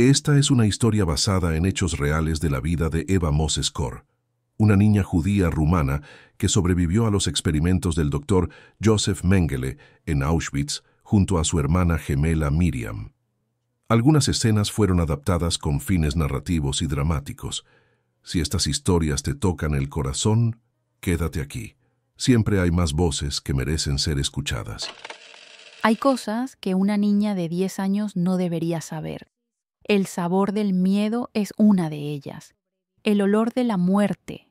Esta es una historia basada en hechos reales de la vida de Eva Moses Kor, una niña judía rumana que sobrevivió a los experimentos del doctor Joseph Mengele en Auschwitz junto a su hermana gemela Miriam. Algunas escenas fueron adaptadas con fines narrativos y dramáticos. Si estas historias te tocan el corazón, quédate aquí. Siempre hay más voces que merecen ser escuchadas. Hay cosas que una niña de 10 años no debería saber. El sabor del miedo es una de ellas. El olor de la muerte,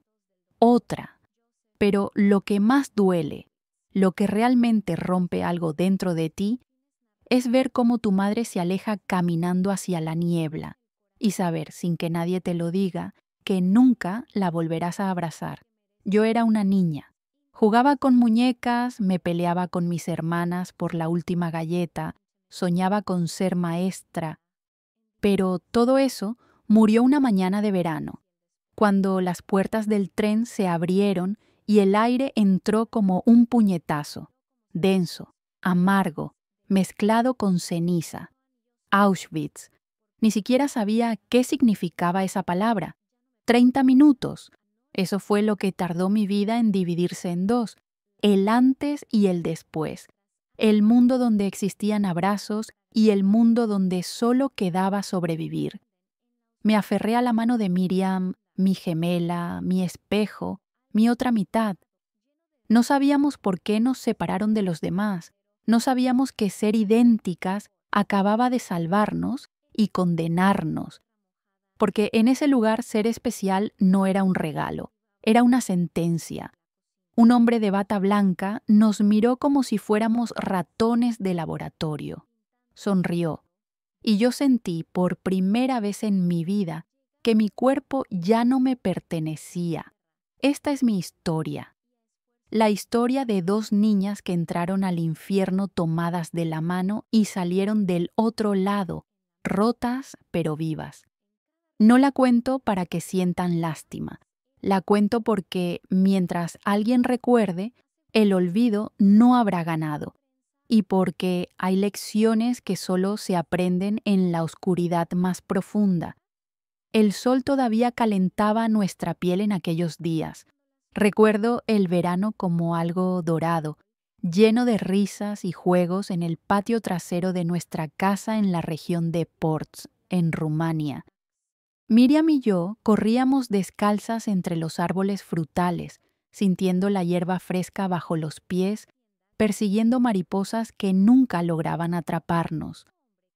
otra. Pero lo que más duele, lo que realmente rompe algo dentro de ti, es ver cómo tu madre se aleja caminando hacia la niebla y saber, sin que nadie te lo diga, que nunca la volverás a abrazar. Yo era una niña. Jugaba con muñecas, me peleaba con mis hermanas por la última galleta, soñaba con ser maestra. Pero todo eso murió una mañana de verano, cuando las puertas del tren se abrieron y el aire entró como un puñetazo, denso, amargo, mezclado con ceniza. Auschwitz. Ni siquiera sabía qué significaba esa palabra. 30 minutos. Eso fue lo que tardó mi vida en dividirse en dos, el antes y el después. El mundo donde existían abrazos y el mundo donde solo quedaba sobrevivir. Me aferré a la mano de Miriam, mi gemela, mi espejo, mi otra mitad. No sabíamos por qué nos separaron de los demás. No sabíamos que ser idénticas acababa de salvarnos y condenarnos. Porque en ese lugar ser especial no era un regalo, era una sentencia. Un hombre de bata blanca nos miró como si fuéramos ratones de laboratorio. Sonrió, y yo sentí por primera vez en mi vida que mi cuerpo ya no me pertenecía. Esta es mi historia. La historia de dos niñas que entraron al infierno tomadas de la mano y salieron del otro lado, rotas pero vivas. No la cuento para que sientan lástima. La cuento porque, mientras alguien recuerde, el olvido no habrá ganado. Y porque hay lecciones que solo se aprenden en la oscuridad más profunda. El sol todavía calentaba nuestra piel en aquellos días. Recuerdo el verano como algo dorado, lleno de risas y juegos en el patio trasero de nuestra casa en la región de Ports, en Rumania. Miriam y yo corríamos descalzas entre los árboles frutales, sintiendo la hierba fresca bajo los pies, persiguiendo mariposas que nunca lograban atraparnos.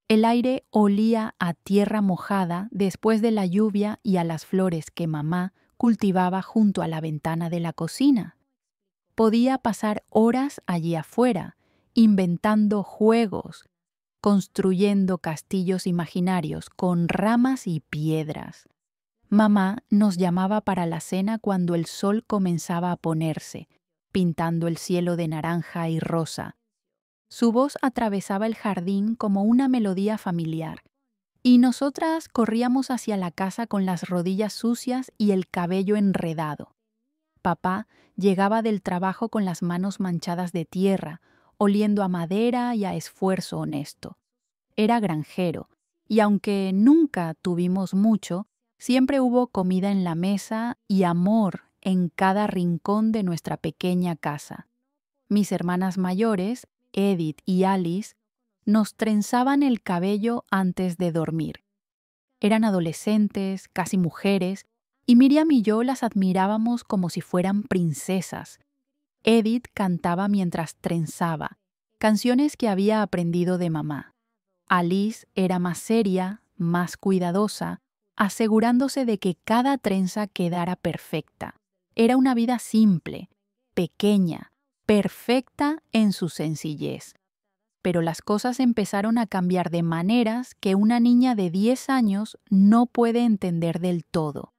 El aire olía a tierra mojada después de la lluvia y a las flores que mamá cultivaba junto a la ventana de la cocina. Podía pasar horas allí afuera, inventando juegos, construyendo castillos imaginarios con ramas y piedras. Mamá nos llamaba para la cena cuando el sol comenzaba a ponerse, pintando el cielo de naranja y rosa. Su voz atravesaba el jardín como una melodía familiar, y nosotras corríamos hacia la casa con las rodillas sucias y el cabello enredado. Papá llegaba del trabajo con las manos manchadas de tierra, oliendo a madera y a esfuerzo honesto. Era granjero, y aunque nunca tuvimos mucho, siempre hubo comida en la mesa y amor en cada rincón de nuestra pequeña casa. Mis hermanas mayores, Edith y Alice, nos trenzaban el cabello antes de dormir. Eran adolescentes, casi mujeres, y Miriam y yo las admirábamos como si fueran princesas. Edith cantaba mientras trenzaba, canciones que había aprendido de mamá. Alice era más seria, más cuidadosa, asegurándose de que cada trenza quedara perfecta. Era una vida simple, pequeña, perfecta en su sencillez. Pero las cosas empezaron a cambiar de maneras que una niña de 10 años no puede entender del todo.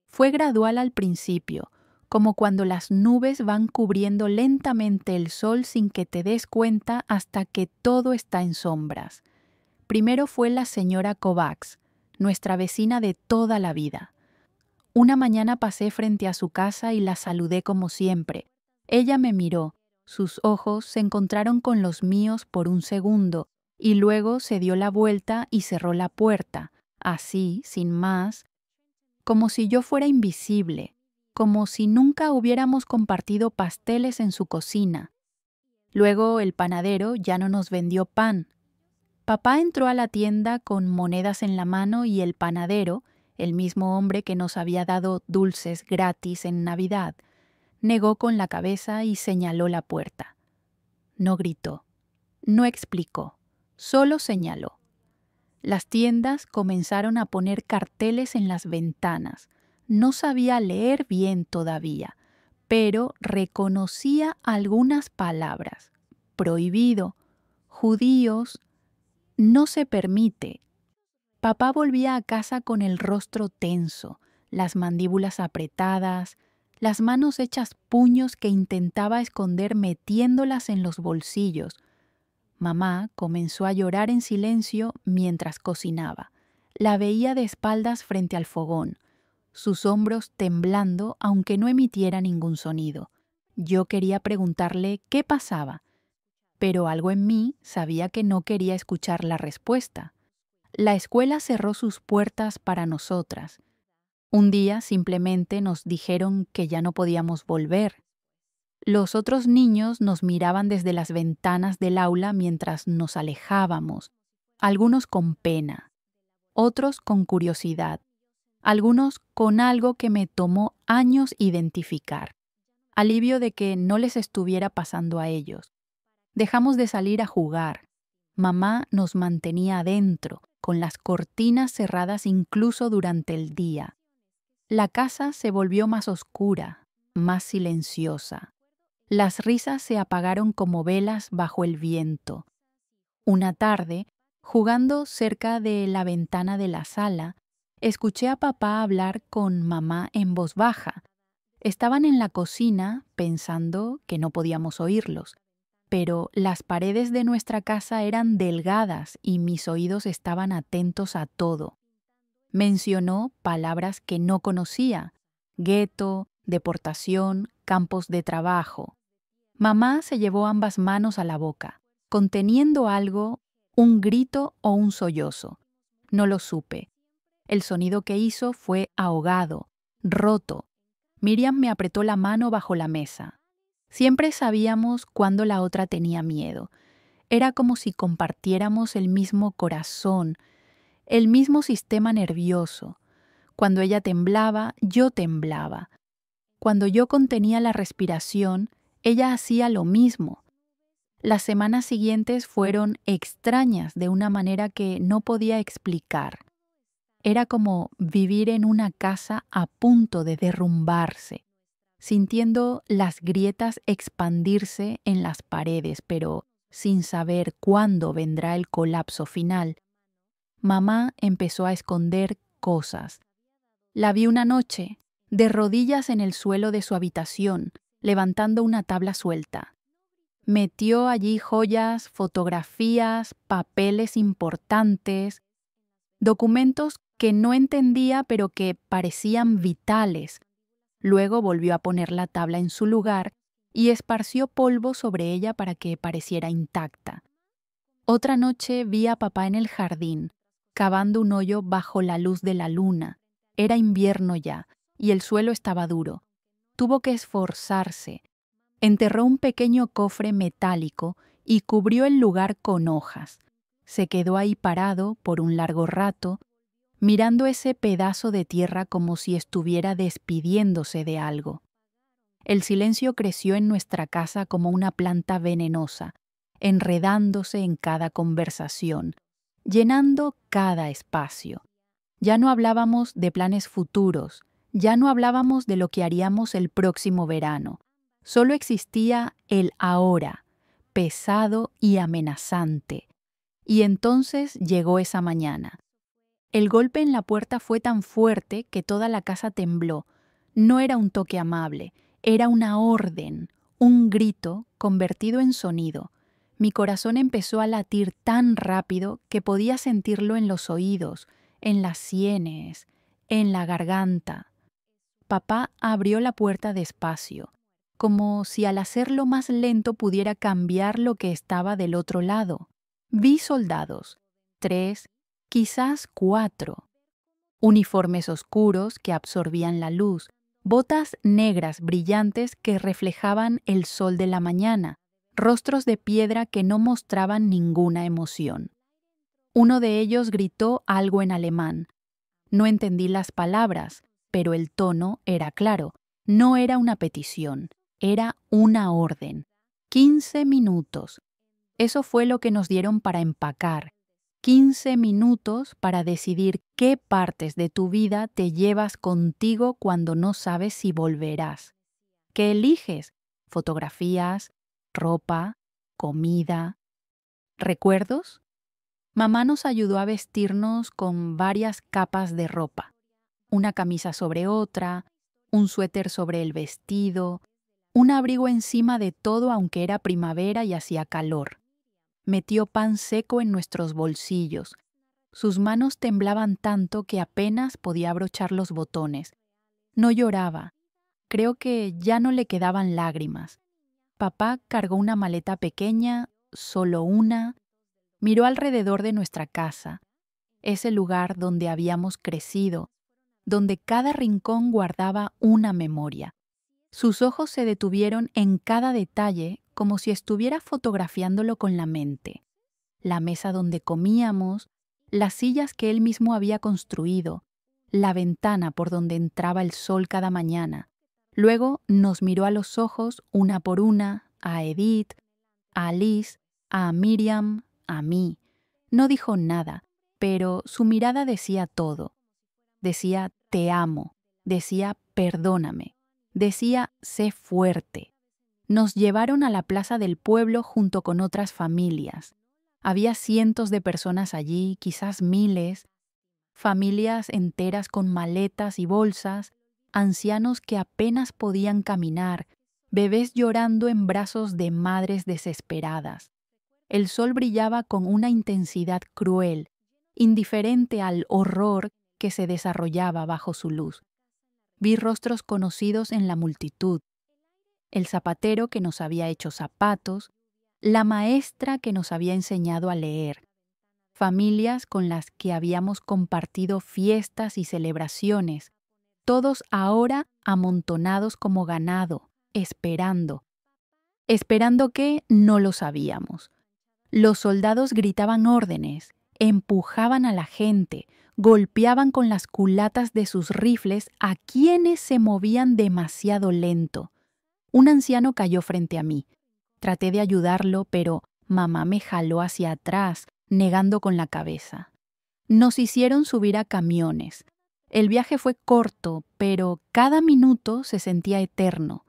Fue gradual al principio, como cuando las nubes van cubriendo lentamente el sol sin que te des cuenta hasta que todo está en sombras. Primero fue la señora Kovacs, nuestra vecina de toda la vida. Una mañana pasé frente a su casa y la saludé como siempre. Ella me miró, sus ojos se encontraron con los míos por un segundo y luego se dio la vuelta y cerró la puerta, así, sin más, como si yo fuera invisible, como si nunca hubiéramos compartido pasteles en su cocina. Luego el panadero ya no nos vendió pan. Papá entró a la tienda con monedas en la mano y el panadero, el mismo hombre que nos había dado dulces gratis en Navidad, negó con la cabeza y señaló la puerta. No gritó, no explicó, solo señaló. Las tiendas comenzaron a poner carteles en las ventanas. No sabía leer bien todavía, pero reconocía algunas palabras. Prohibido, judíos, no se permite. Papá volvía a casa con el rostro tenso, las mandíbulas apretadas, las manos hechas puños que intentaba esconder metiéndolas en los bolsillos. Mamá comenzó a llorar en silencio mientras cocinaba. La veía de espaldas frente al fogón, sus hombros temblando aunque no emitiera ningún sonido. Yo quería preguntarle qué pasaba, pero algo en mí sabía que no quería escuchar la respuesta. La escuela cerró sus puertas para nosotras. Un día simplemente nos dijeron que ya no podíamos volver. Los otros niños nos miraban desde las ventanas del aula mientras nos alejábamos, algunos con pena, otros con curiosidad, algunos con algo que me tomó años identificar, alivio de que no les estuviera pasando a ellos. Dejamos de salir a jugar. Mamá nos mantenía adentro, con las cortinas cerradas incluso durante el día. La casa se volvió más oscura, más silenciosa. Las risas se apagaron como velas bajo el viento. Una tarde, jugando cerca de la ventana de la sala, escuché a papá hablar con mamá en voz baja. Estaban en la cocina pensando que no podíamos oírlos, pero las paredes de nuestra casa eran delgadas y mis oídos estaban atentos a todo. Mencionó palabras que no conocía: gueto, deportación, campos de trabajo. Mamá se llevó ambas manos a la boca, conteniendo algo, un grito o un sollozo. No lo supe. El sonido que hizo fue ahogado, roto. Miriam me apretó la mano bajo la mesa. Siempre sabíamos cuándo la otra tenía miedo. Era como si compartiéramos el mismo corazón, el mismo sistema nervioso. Cuando ella temblaba, yo temblaba. Cuando yo contenía la respiración, ella hacía lo mismo. Las semanas siguientes fueron extrañas de una manera que no podía explicar. Era como vivir en una casa a punto de derrumbarse, sintiendo las grietas expandirse en las paredes, pero sin saber cuándo vendrá el colapso final. Mamá empezó a esconder cosas. La vi una noche, de rodillas en el suelo de su habitación, levantando una tabla suelta. Metió allí joyas, fotografías, papeles importantes, documentos que no entendía pero que parecían vitales. Luego volvió a poner la tabla en su lugar y esparció polvo sobre ella para que pareciera intacta. Otra noche vi a papá en el jardín, cavando un hoyo bajo la luz de la luna. Era invierno ya, y el suelo estaba duro. Tuvo que esforzarse. Enterró un pequeño cofre metálico y cubrió el lugar con hojas. Se quedó ahí parado por un largo rato, mirando ese pedazo de tierra como si estuviera despidiéndose de algo. El silencio creció en nuestra casa como una planta venenosa, enredándose en cada conversación, llenando cada espacio. Ya no hablábamos de planes futuros, ya no hablábamos de lo que haríamos el próximo verano. Solo existía el ahora, pesado y amenazante. Y entonces llegó esa mañana. El golpe en la puerta fue tan fuerte que toda la casa tembló. No era un toque amable, era una orden, un grito convertido en sonido. Mi corazón empezó a latir tan rápido que podía sentirlo en los oídos, en las sienes, en la garganta. Papá abrió la puerta despacio, como si al hacerlo más lento pudiera cambiar lo que estaba del otro lado. Vi soldados, 3, quizás 4. uniformes oscuros que absorbían la luz, botas negras brillantes que reflejaban el sol de la mañana, rostros de piedra que no mostraban ninguna emoción. Uno de ellos gritó algo en alemán. No entendí las palabras, pero el tono era claro. No era una petición, era una orden. 15 minutos. Eso fue lo que nos dieron para empacar. 15 minutos para decidir qué partes de tu vida te llevas contigo cuando no sabes si volverás. ¿Qué eliges? Fotografías, ropa, comida, recuerdos. Mamá nos ayudó a vestirnos con varias capas de ropa. Una camisa sobre otra, un suéter sobre el vestido, un abrigo encima de todo aunque era primavera y hacía calor. Metió pan seco en nuestros bolsillos. Sus manos temblaban tanto que apenas podía abrochar los botones. No lloraba. Creo que ya no le quedaban lágrimas. Papá cargó una maleta pequeña, solo una. Miró alrededor de nuestra casa, ese lugar donde habíamos crecido, donde cada rincón guardaba una memoria. Sus ojos se detuvieron en cada detalle como si estuviera fotografiándolo con la mente. La mesa donde comíamos, las sillas que él mismo había construido, la ventana por donde entraba el sol cada mañana. Luego nos miró a los ojos una por una, a Edith, a Alice, a Miriam, a mí. No dijo nada, pero su mirada decía todo. Decía te amo, decía perdóname, decía sé fuerte. Nos llevaron a la plaza del pueblo junto con otras familias. Había cientos de personas allí, quizás miles, familias enteras con maletas y bolsas, ancianos que apenas podían caminar, bebés llorando en brazos de madres desesperadas. El sol brillaba con una intensidad cruel, indiferente al horror que se desarrollaba bajo su luz. Vi rostros conocidos en la multitud. El zapatero que nos había hecho zapatos, la maestra que nos había enseñado a leer, familias con las que habíamos compartido fiestas y celebraciones, todos ahora amontonados como ganado, esperando. ¿Esperando qué? No lo sabíamos. Los soldados gritaban órdenes, empujaban a la gente, golpeaban con las culatas de sus rifles a quienes se movían demasiado lento. Un anciano cayó frente a mí. Traté de ayudarlo, pero mamá me jaló hacia atrás, negando con la cabeza. Nos hicieron subir a camiones. El viaje fue corto, pero cada minuto se sentía eterno.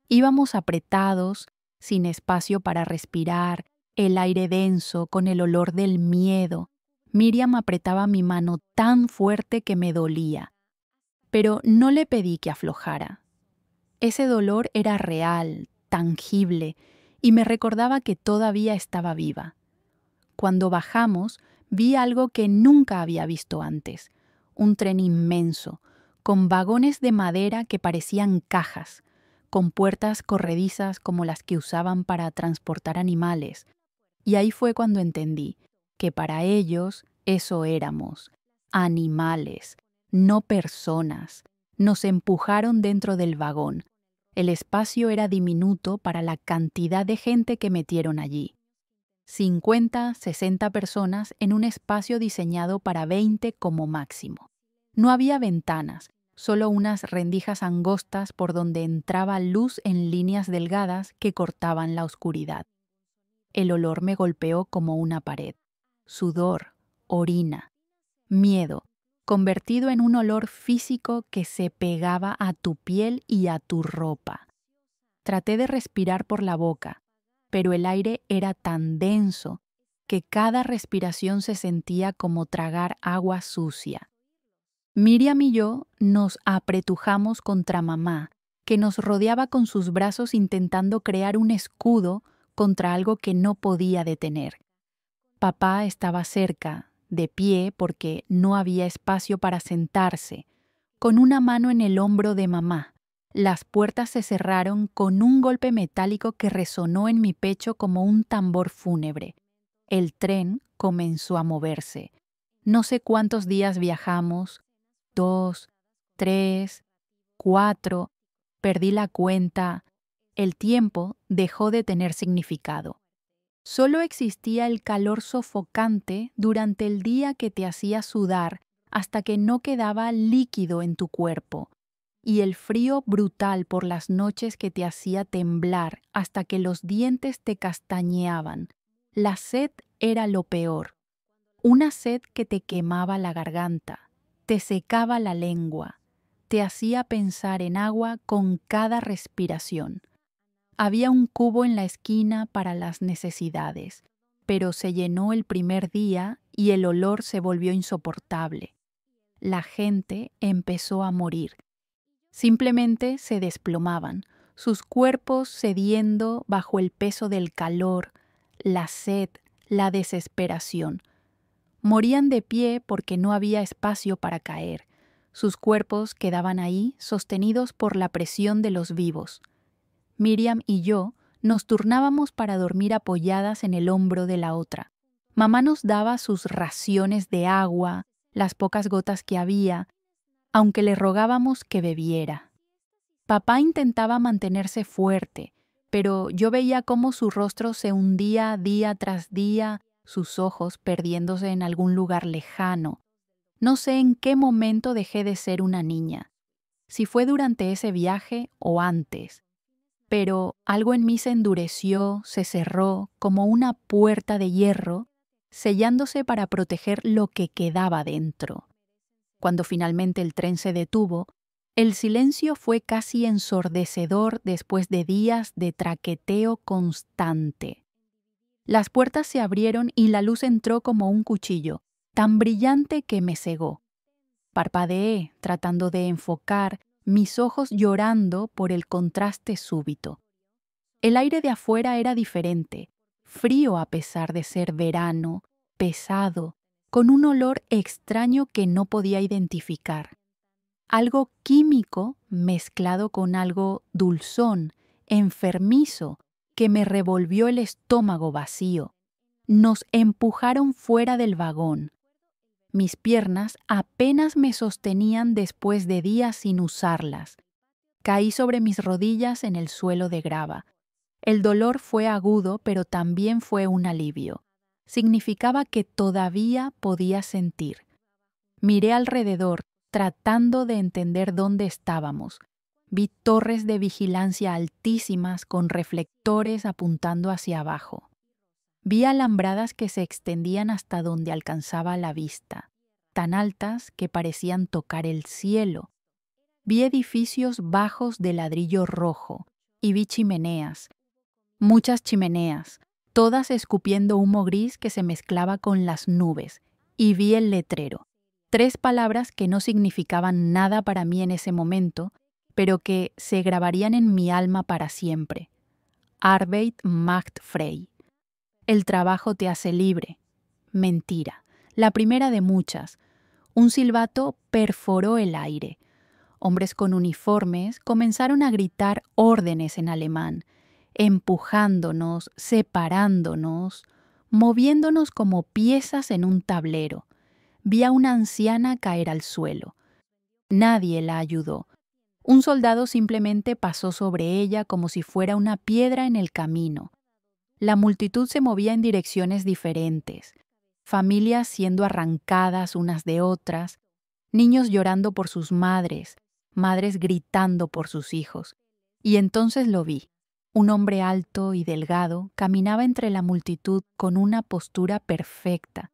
Íbamos apretados, sin espacio para respirar, el aire denso con el olor del miedo. Miriam apretaba mi mano tan fuerte que me dolía. Pero no le pedí que aflojara. Ese dolor era real, tangible, y me recordaba que todavía estaba viva. Cuando bajamos, vi algo que nunca había visto antes. Un tren inmenso, con vagones de madera que parecían cajas, con puertas corredizas como las que usaban para transportar animales. Y ahí fue cuando entendí que para ellos eso éramos, animales, no personas. Nos empujaron dentro del vagón. El espacio era diminuto para la cantidad de gente que metieron allí. 50, 60 personas en un espacio diseñado para 20 como máximo. No había ventanas, solo unas rendijas angostas por donde entraba luz en líneas delgadas que cortaban la oscuridad. El olor me golpeó como una pared. Sudor, orina, miedo, convertido en un olor físico que se pegaba a tu piel y a tu ropa. Traté de respirar por la boca, pero el aire era tan denso que cada respiración se sentía como tragar agua sucia. Miriam y yo nos apretujamos contra mamá, que nos rodeaba con sus brazos intentando crear un escudo contra algo que no podía detener. Papá estaba cerca, de pie porque no había espacio para sentarse, con una mano en el hombro de mamá. Las puertas se cerraron con un golpe metálico que resonó en mi pecho como un tambor fúnebre. El tren comenzó a moverse. No sé cuántos días viajamos, 2, 3, 4, perdí la cuenta. El tiempo dejó de tener significado. Solo existía el calor sofocante durante el día que te hacía sudar hasta que no quedaba líquido en tu cuerpo, y el frío brutal por las noches que te hacía temblar hasta que los dientes te castañeaban. La sed era lo peor. Una sed que te quemaba la garganta, te secaba la lengua, te hacía pensar en agua con cada respiración. Había un cubo en la esquina para las necesidades, pero se llenó el primer día y el olor se volvió insoportable. La gente empezó a morir. Simplemente se desplomaban, sus cuerpos cediendo bajo el peso del calor, la sed, la desesperación. Morían de pie porque no había espacio para caer. Sus cuerpos quedaban ahí, sostenidos por la presión de los vivos. Miriam y yo nos turnábamos para dormir apoyadas en el hombro de la otra. Mamá nos daba sus raciones de agua, las pocas gotas que había, aunque le rogábamos que bebiera. Papá intentaba mantenerse fuerte, pero yo veía cómo su rostro se hundía día tras día, sus ojos perdiéndose en algún lugar lejano. No sé en qué momento dejé de ser una niña, si fue durante ese viaje o antes. Pero algo en mí se endureció, se cerró como una puerta de hierro, sellándose para proteger lo que quedaba dentro. Cuando finalmente el tren se detuvo, el silencio fue casi ensordecedor después de días de traqueteo constante. Las puertas se abrieron y la luz entró como un cuchillo, tan brillante que me cegó. Parpadeé, tratando de enfocar, mis ojos llorando por el contraste súbito. El aire de afuera era diferente, frío a pesar de ser verano, pesado, con un olor extraño que no podía identificar. Algo químico mezclado con algo dulzón, enfermizo, que me revolvió el estómago vacío. Nos empujaron fuera del vagón. Mis piernas apenas me sostenían después de días sin usarlas. Caí sobre mis rodillas en el suelo de grava. El dolor fue agudo, pero también fue un alivio. Significaba que todavía podía sentir. Miré alrededor, tratando de entender dónde estábamos. Vi torres de vigilancia altísimas con reflectores apuntando hacia abajo. Vi alambradas que se extendían hasta donde alcanzaba la vista, tan altas que parecían tocar el cielo. Vi edificios bajos de ladrillo rojo y vi chimeneas, muchas chimeneas, todas escupiendo humo gris que se mezclaba con las nubes, y vi el letrero. 3 palabras que no significaban nada para mí en ese momento, pero que se grabarían en mi alma para siempre. Arbeit macht frei. El trabajo te hace libre. Mentira. La primera de muchas. Un silbato perforó el aire. Hombres con uniformes comenzaron a gritar órdenes en alemán, empujándonos, separándonos, moviéndonos como piezas en un tablero. Vi a una anciana caer al suelo. Nadie la ayudó. Un soldado simplemente pasó sobre ella como si fuera una piedra en el camino. La multitud se movía en direcciones diferentes, familias siendo arrancadas unas de otras, niños llorando por sus madres, madres gritando por sus hijos. Y entonces lo vi. Un hombre alto y delgado caminaba entre la multitud con una postura perfecta,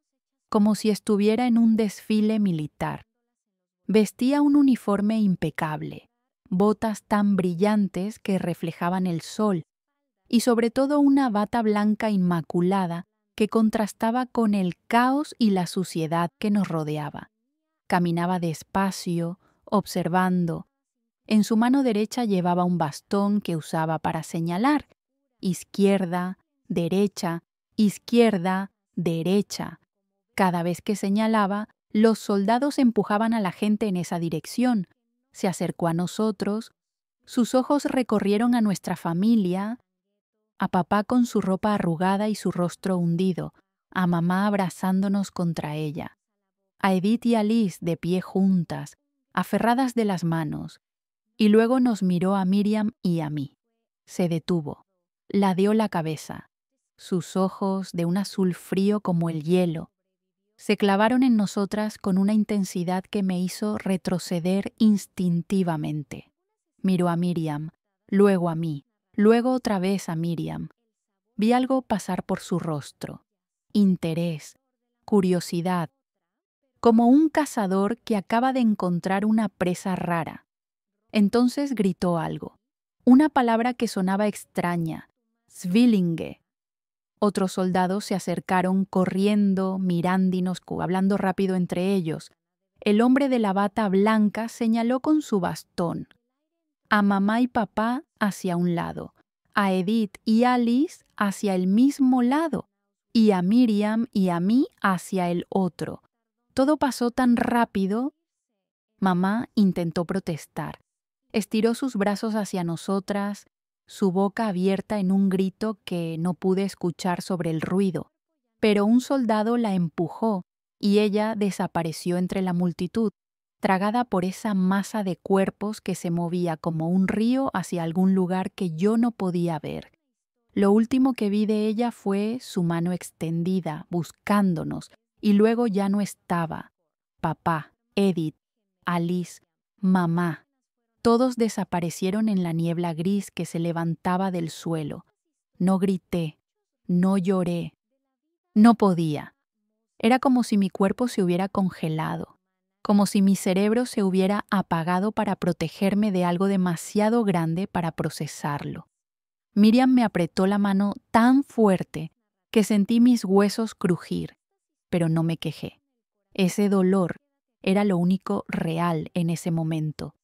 como si estuviera en un desfile militar. Vestía un uniforme impecable, botas tan brillantes que reflejaban el sol, y sobre todo una bata blanca inmaculada que contrastaba con el caos y la suciedad que nos rodeaba. Caminaba despacio, observando. En su mano derecha llevaba un bastón que usaba para señalar. Izquierda, derecha, izquierda, derecha. Cada vez que señalaba, los soldados empujaban a la gente en esa dirección. Se acercó a nosotros. Sus ojos recorrieron a nuestra familia, a papá con su ropa arrugada y su rostro hundido, a mamá abrazándonos contra ella, a Edith y Alice de pie juntas, aferradas de las manos, y luego nos miró a Miriam y a mí. Se detuvo, ladeó la cabeza. Sus ojos, de un azul frío como el hielo, se clavaron en nosotras con una intensidad que me hizo retroceder instintivamente. Miró a Miriam, luego a mí, luego otra vez a Miriam. Vi algo pasar por su rostro: interés, curiosidad, como un cazador que acaba de encontrar una presa rara. Entonces gritó algo, una palabra que sonaba extraña: Svillinge. Otros soldados se acercaron corriendo, mirándonos, hablando rápido entre ellos. El hombre de la bata blanca señaló con su bastón a mamá y papá hacia un lado, a Edith y Alice hacia el mismo lado, y a Miriam y a mí hacia el otro. Todo pasó tan rápido. Mamá intentó protestar. Estiró sus brazos hacia nosotras, su boca abierta en un grito que no pude escuchar sobre el ruido, pero un soldado la empujó y ella desapareció entre la multitud, tragada por esa masa de cuerpos que se movía como un río hacia algún lugar que yo no podía ver. Lo último que vi de ella fue su mano extendida, buscándonos, y luego ya no estaba. Papá, Edith, Alice, mamá. Todos desaparecieron en la niebla gris que se levantaba del suelo. No grité, no lloré, no podía. Era como si mi cuerpo se hubiera congelado, como si mi cerebro se hubiera apagado para protegerme de algo demasiado grande para procesarlo. Miriam me apretó la mano tan fuerte que sentí mis huesos crujir, pero no me quejé. Ese dolor era lo único real en ese momento.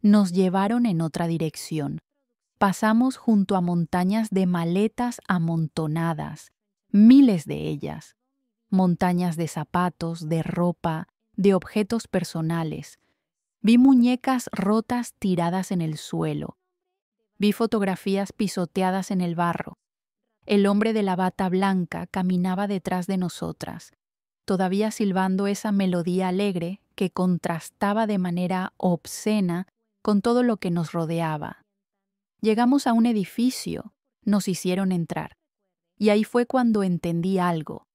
Nos llevaron en otra dirección. Pasamos junto a montañas de maletas amontonadas, miles de ellas. Montañas de zapatos, de ropa, de objetos personales. Vi muñecas rotas tiradas en el suelo. Vi fotografías pisoteadas en el barro. El hombre de la bata blanca caminaba detrás de nosotras, todavía silbando esa melodía alegre que contrastaba de manera obscena con todo lo que nos rodeaba. Llegamos a un edificio, nos hicieron entrar, y ahí fue cuando entendí algo,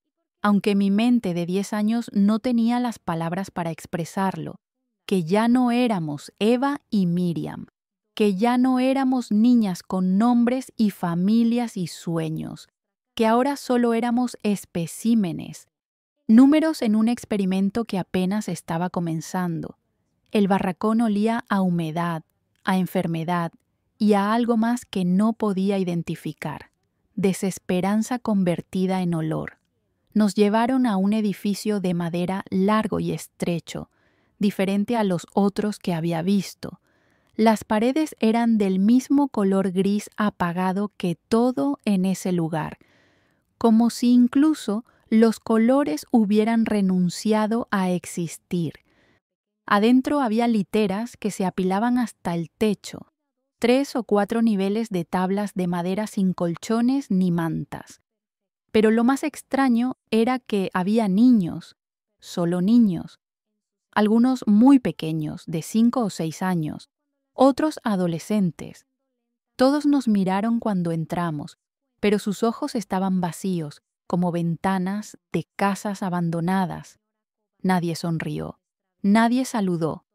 aunque mi mente de 10 años no tenía las palabras para expresarlo, que ya no éramos Eva y Miriam, que ya no éramos niñas con nombres y familias y sueños, que ahora solo éramos especímenes, números en un experimento que apenas estaba comenzando. El barracón olía a humedad, a enfermedad y a algo más que no podía identificar. Desesperanza convertida en olor. Nos llevaron a un edificio de madera largo y estrecho, diferente a los otros que había visto. Las paredes eran del mismo color gris apagado que todo en ese lugar, como si incluso los colores hubieran renunciado a existir. Adentro había literas que se apilaban hasta el techo, 3 o 4 niveles de tablas de madera sin colchones ni mantas. Pero lo más extraño era que había niños, solo niños, algunos muy pequeños, de 5 o 6 años, otros adolescentes. Todos nos miraron cuando entramos, pero sus ojos estaban vacíos, como ventanas de casas abandonadas. Nadie sonrió. Nadie saludó,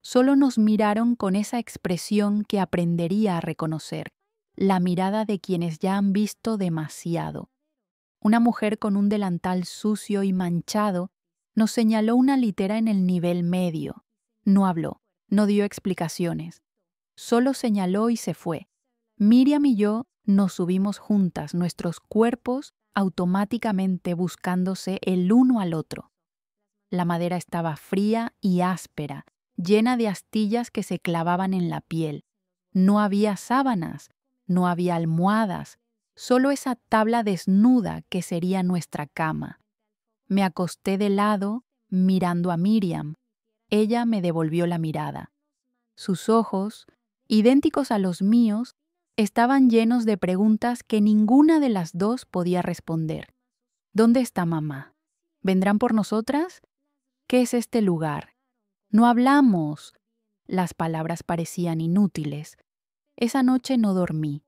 solo nos miraron con esa expresión que aprendería a reconocer, la mirada de quienes ya han visto demasiado. Una mujer con un delantal sucio y manchado nos señaló una litera en el nivel medio. No habló, no dio explicaciones, solo señaló y se fue. Miriam y yo nos subimos juntas, nuestros cuerpos automáticamente buscándose el uno al otro. La madera estaba fría y áspera, llena de astillas que se clavaban en la piel. No había sábanas, no había almohadas, solo esa tabla desnuda que sería nuestra cama. Me acosté de lado, mirando a Miriam. Ella me devolvió la mirada. Sus ojos, idénticos a los míos, estaban llenos de preguntas que ninguna de las dos podía responder. ¿Dónde está mamá? ¿Vendrán por nosotras? ¿Qué es este lugar? No hablamos, Las palabras parecían inútiles. Esa noche no dormí.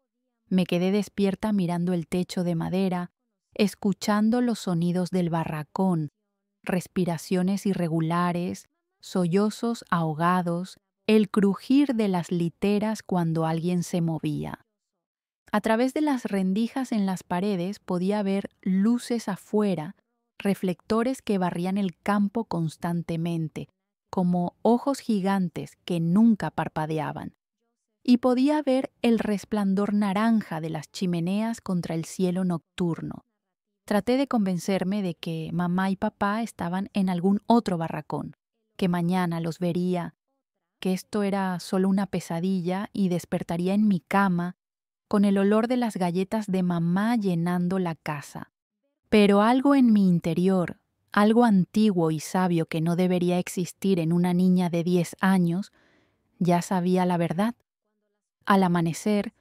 Me quedé despierta mirando el techo de madera, escuchando los sonidos del barracón, respiraciones irregulares, sollozos ahogados, el crujir de las literas cuando alguien se movía. A través de las rendijas en las paredes podía ver luces afuera, reflectores que barrían el campo constantemente, como ojos gigantes que nunca parpadeaban. Y podía ver el resplandor naranja de las chimeneas contra el cielo nocturno. Traté de convencerme de que mamá y papá estaban en algún otro barracón, que mañana los vería, que esto era solo una pesadilla y despertaría en mi cama con el olor de las galletas de mamá llenando la casa. Pero algo en mi interior, algo antiguo y sabio que no debería existir en una niña de 10 años, ya sabía la verdad. Al amanecer,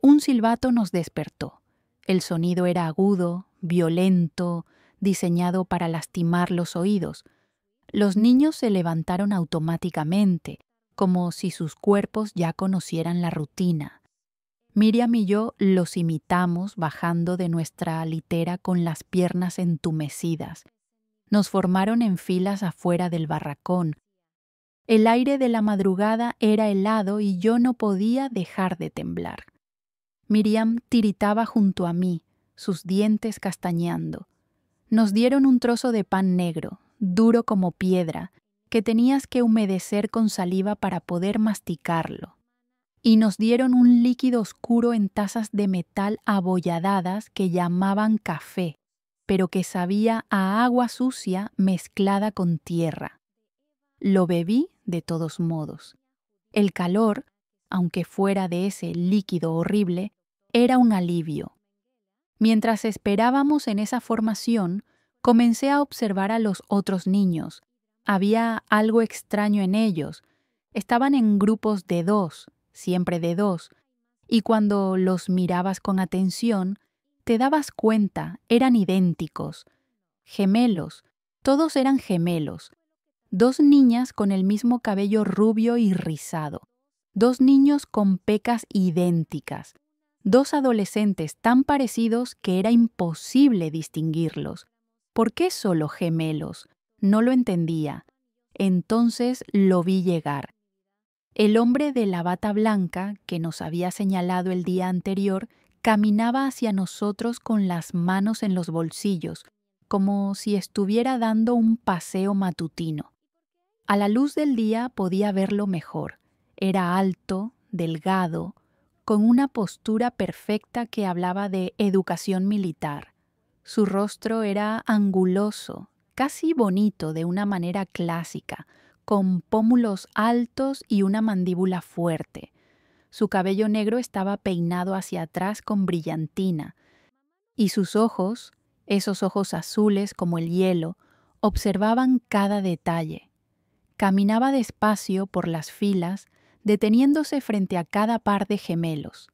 un silbato nos despertó. El sonido era agudo, violento, diseñado para lastimar los oídos. Los niños se levantaron automáticamente, como si sus cuerpos ya conocieran la rutina. Miriam y yo los imitamos bajando de nuestra litera con las piernas entumecidas. Nos formaron en filas afuera del barracón. El aire de la madrugada era helado y yo no podía dejar de temblar. Miriam tiritaba junto a mí, sus dientes castañeando. Nos dieron un trozo de pan negro, duro como piedra, que tenías que humedecer con saliva para poder masticarlo. Y nos dieron un líquido oscuro en tazas de metal abolladadas que llamaban café, pero que sabía a agua sucia mezclada con tierra. Lo bebí de todos modos. El calor, aunque fuera de ese líquido horrible, era un alivio. Mientras esperábamos en esa formación, comencé a observar a los otros niños. Había algo extraño en ellos. Estaban en grupos de 2, siempre de 2, y cuando los mirabas con atención, te dabas cuenta, eran idénticos. Gemelos, todos eran gemelos. 2 niñas con el mismo cabello rubio y rizado. 2 niños con pecas idénticas. 2 adolescentes tan parecidos que era imposible distinguirlos. ¿Por qué solo gemelos? No lo entendía. Entonces lo vi llegar. El hombre de la bata blanca, que nos había señalado el día anterior, caminaba hacia nosotros con las manos en los bolsillos, como si estuviera dando un paseo matutino. A la luz del día podía verlo mejor. Era alto, delgado, con una postura perfecta que hablaba de educación militar. Su rostro era anguloso, casi bonito de una manera clásica, con pómulos altos y una mandíbula fuerte. Su cabello negro estaba peinado hacia atrás con brillantina, y sus ojos, esos ojos azules como el hielo, observaban cada detalle. Caminaba despacio por las filas, deteniéndose frente a cada par de gemelos.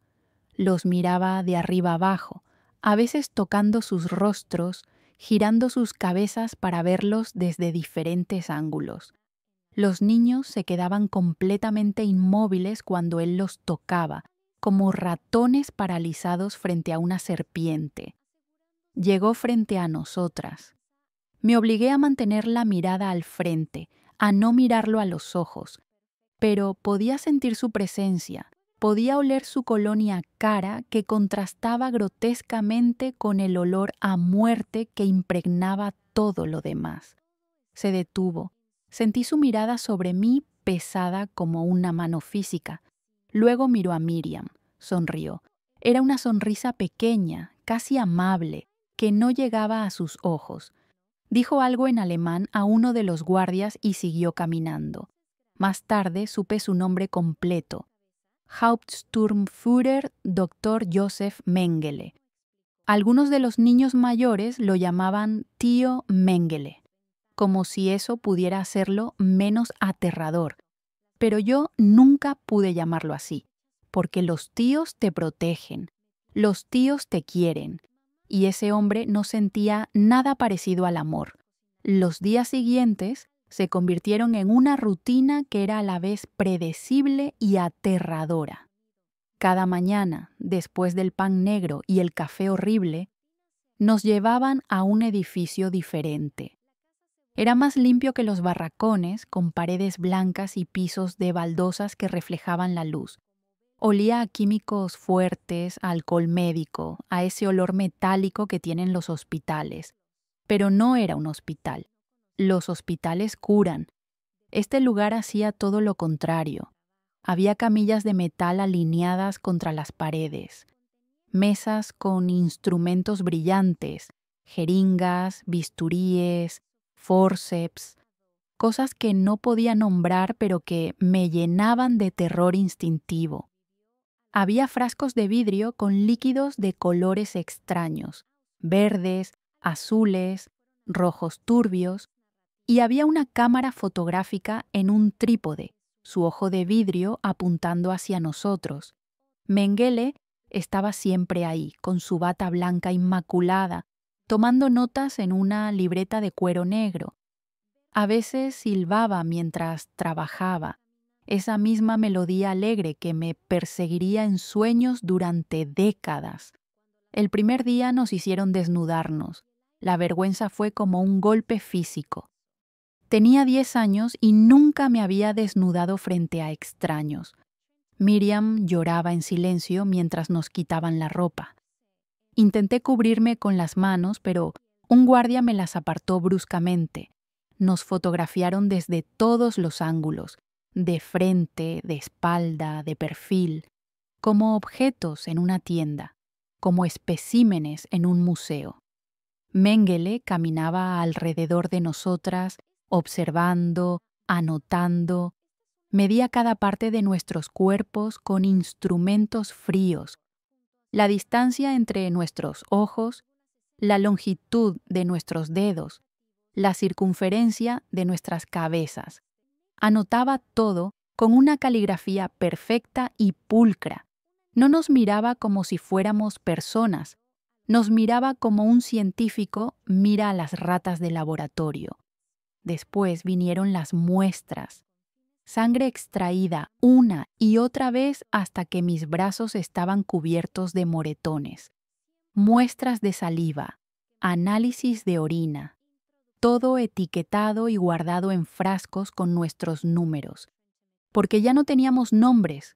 Los miraba de arriba abajo, a veces tocando sus rostros, girando sus cabezas para verlos desde diferentes ángulos. Los niños se quedaban completamente inmóviles cuando él los tocaba, como ratones paralizados frente a una serpiente. Llegó frente a nosotras. Me obligué a mantener la mirada al frente, a no mirarlo a los ojos, pero podía sentir su presencia, podía oler su colonia cara que contrastaba grotescamente con el olor a muerte que impregnaba todo lo demás. Se detuvo. Sentí su mirada sobre mí pesada como una mano física. Luego miró a Miriam. Sonrió. Era una sonrisa pequeña, casi amable, que no llegaba a sus ojos. Dijo algo en alemán a uno de los guardias y siguió caminando. Más tarde supe su nombre completo. Hauptsturmführer Dr. Joseph Mengele. Algunos de los niños mayores lo llamaban tío Mengele, como si eso pudiera hacerlo menos aterrador. Pero yo nunca pude llamarlo así, porque los tíos te protegen, los tíos te quieren, y ese hombre no sentía nada parecido al amor. Los días siguientes, se convirtieron en una rutina que era a la vez predecible y aterradora. Cada mañana, después del pan negro y el café horrible, nos llevaban a un edificio diferente. Era más limpio que los barracones, con paredes blancas y pisos de baldosas que reflejaban la luz. Olía a químicos fuertes, a alcohol médico, a ese olor metálico que tienen los hospitales. Pero no era un hospital. Los hospitales curan. Este lugar hacía todo lo contrario. Había camillas de metal alineadas contra las paredes, mesas con instrumentos brillantes, jeringas, bisturíes, forceps, cosas que no podía nombrar pero que me llenaban de terror instintivo. Había frascos de vidrio con líquidos de colores extraños, verdes, azules, rojos turbios, y había una cámara fotográfica en un trípode, su ojo de vidrio apuntando hacia nosotros. Mengele estaba siempre ahí, con su bata blanca inmaculada, tomando notas en una libreta de cuero negro. A veces silbaba mientras trabajaba, esa misma melodía alegre que me perseguiría en sueños durante décadas. El primer día nos hicieron desnudarnos. La vergüenza fue como un golpe físico. Tenía 10 años y nunca me había desnudado frente a extraños. Miriam lloraba en silencio mientras nos quitaban la ropa. Intenté cubrirme con las manos, pero un guardia me las apartó bruscamente. Nos fotografiaron desde todos los ángulos, de frente, de espalda, de perfil, como objetos en una tienda, como especímenes en un museo. Mengele caminaba alrededor de nosotras, observando, anotando. Medía cada parte de nuestros cuerpos con instrumentos fríos, la distancia entre nuestros ojos, la longitud de nuestros dedos, la circunferencia de nuestras cabezas. Anotaba todo con una caligrafía perfecta y pulcra. No nos miraba como si fuéramos personas, nos miraba como un científico mira a las ratas de laboratorio. Después vinieron las muestras. Sangre extraída una y otra vez hasta que mis brazos estaban cubiertos de moretones. Muestras de saliva, análisis de orina, todo etiquetado y guardado en frascos con nuestros números, porque ya no teníamos nombres.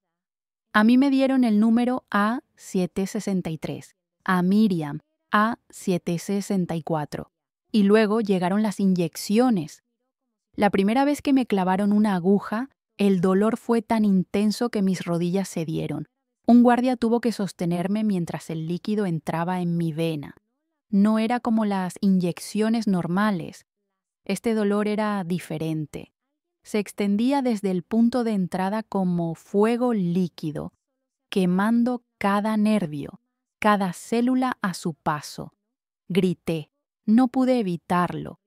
A mí me dieron el número A763, a Miriam A764, y luego llegaron las inyecciones. La primera vez que me clavaron una aguja, el dolor fue tan intenso que mis rodillas cedieron. Un guardia tuvo que sostenerme mientras el líquido entraba en mi vena. No era como las inyecciones normales. Este dolor era diferente. Se extendía desde el punto de entrada como fuego líquido, quemando cada nervio, cada célula a su paso. Grité. No pude evitarlo.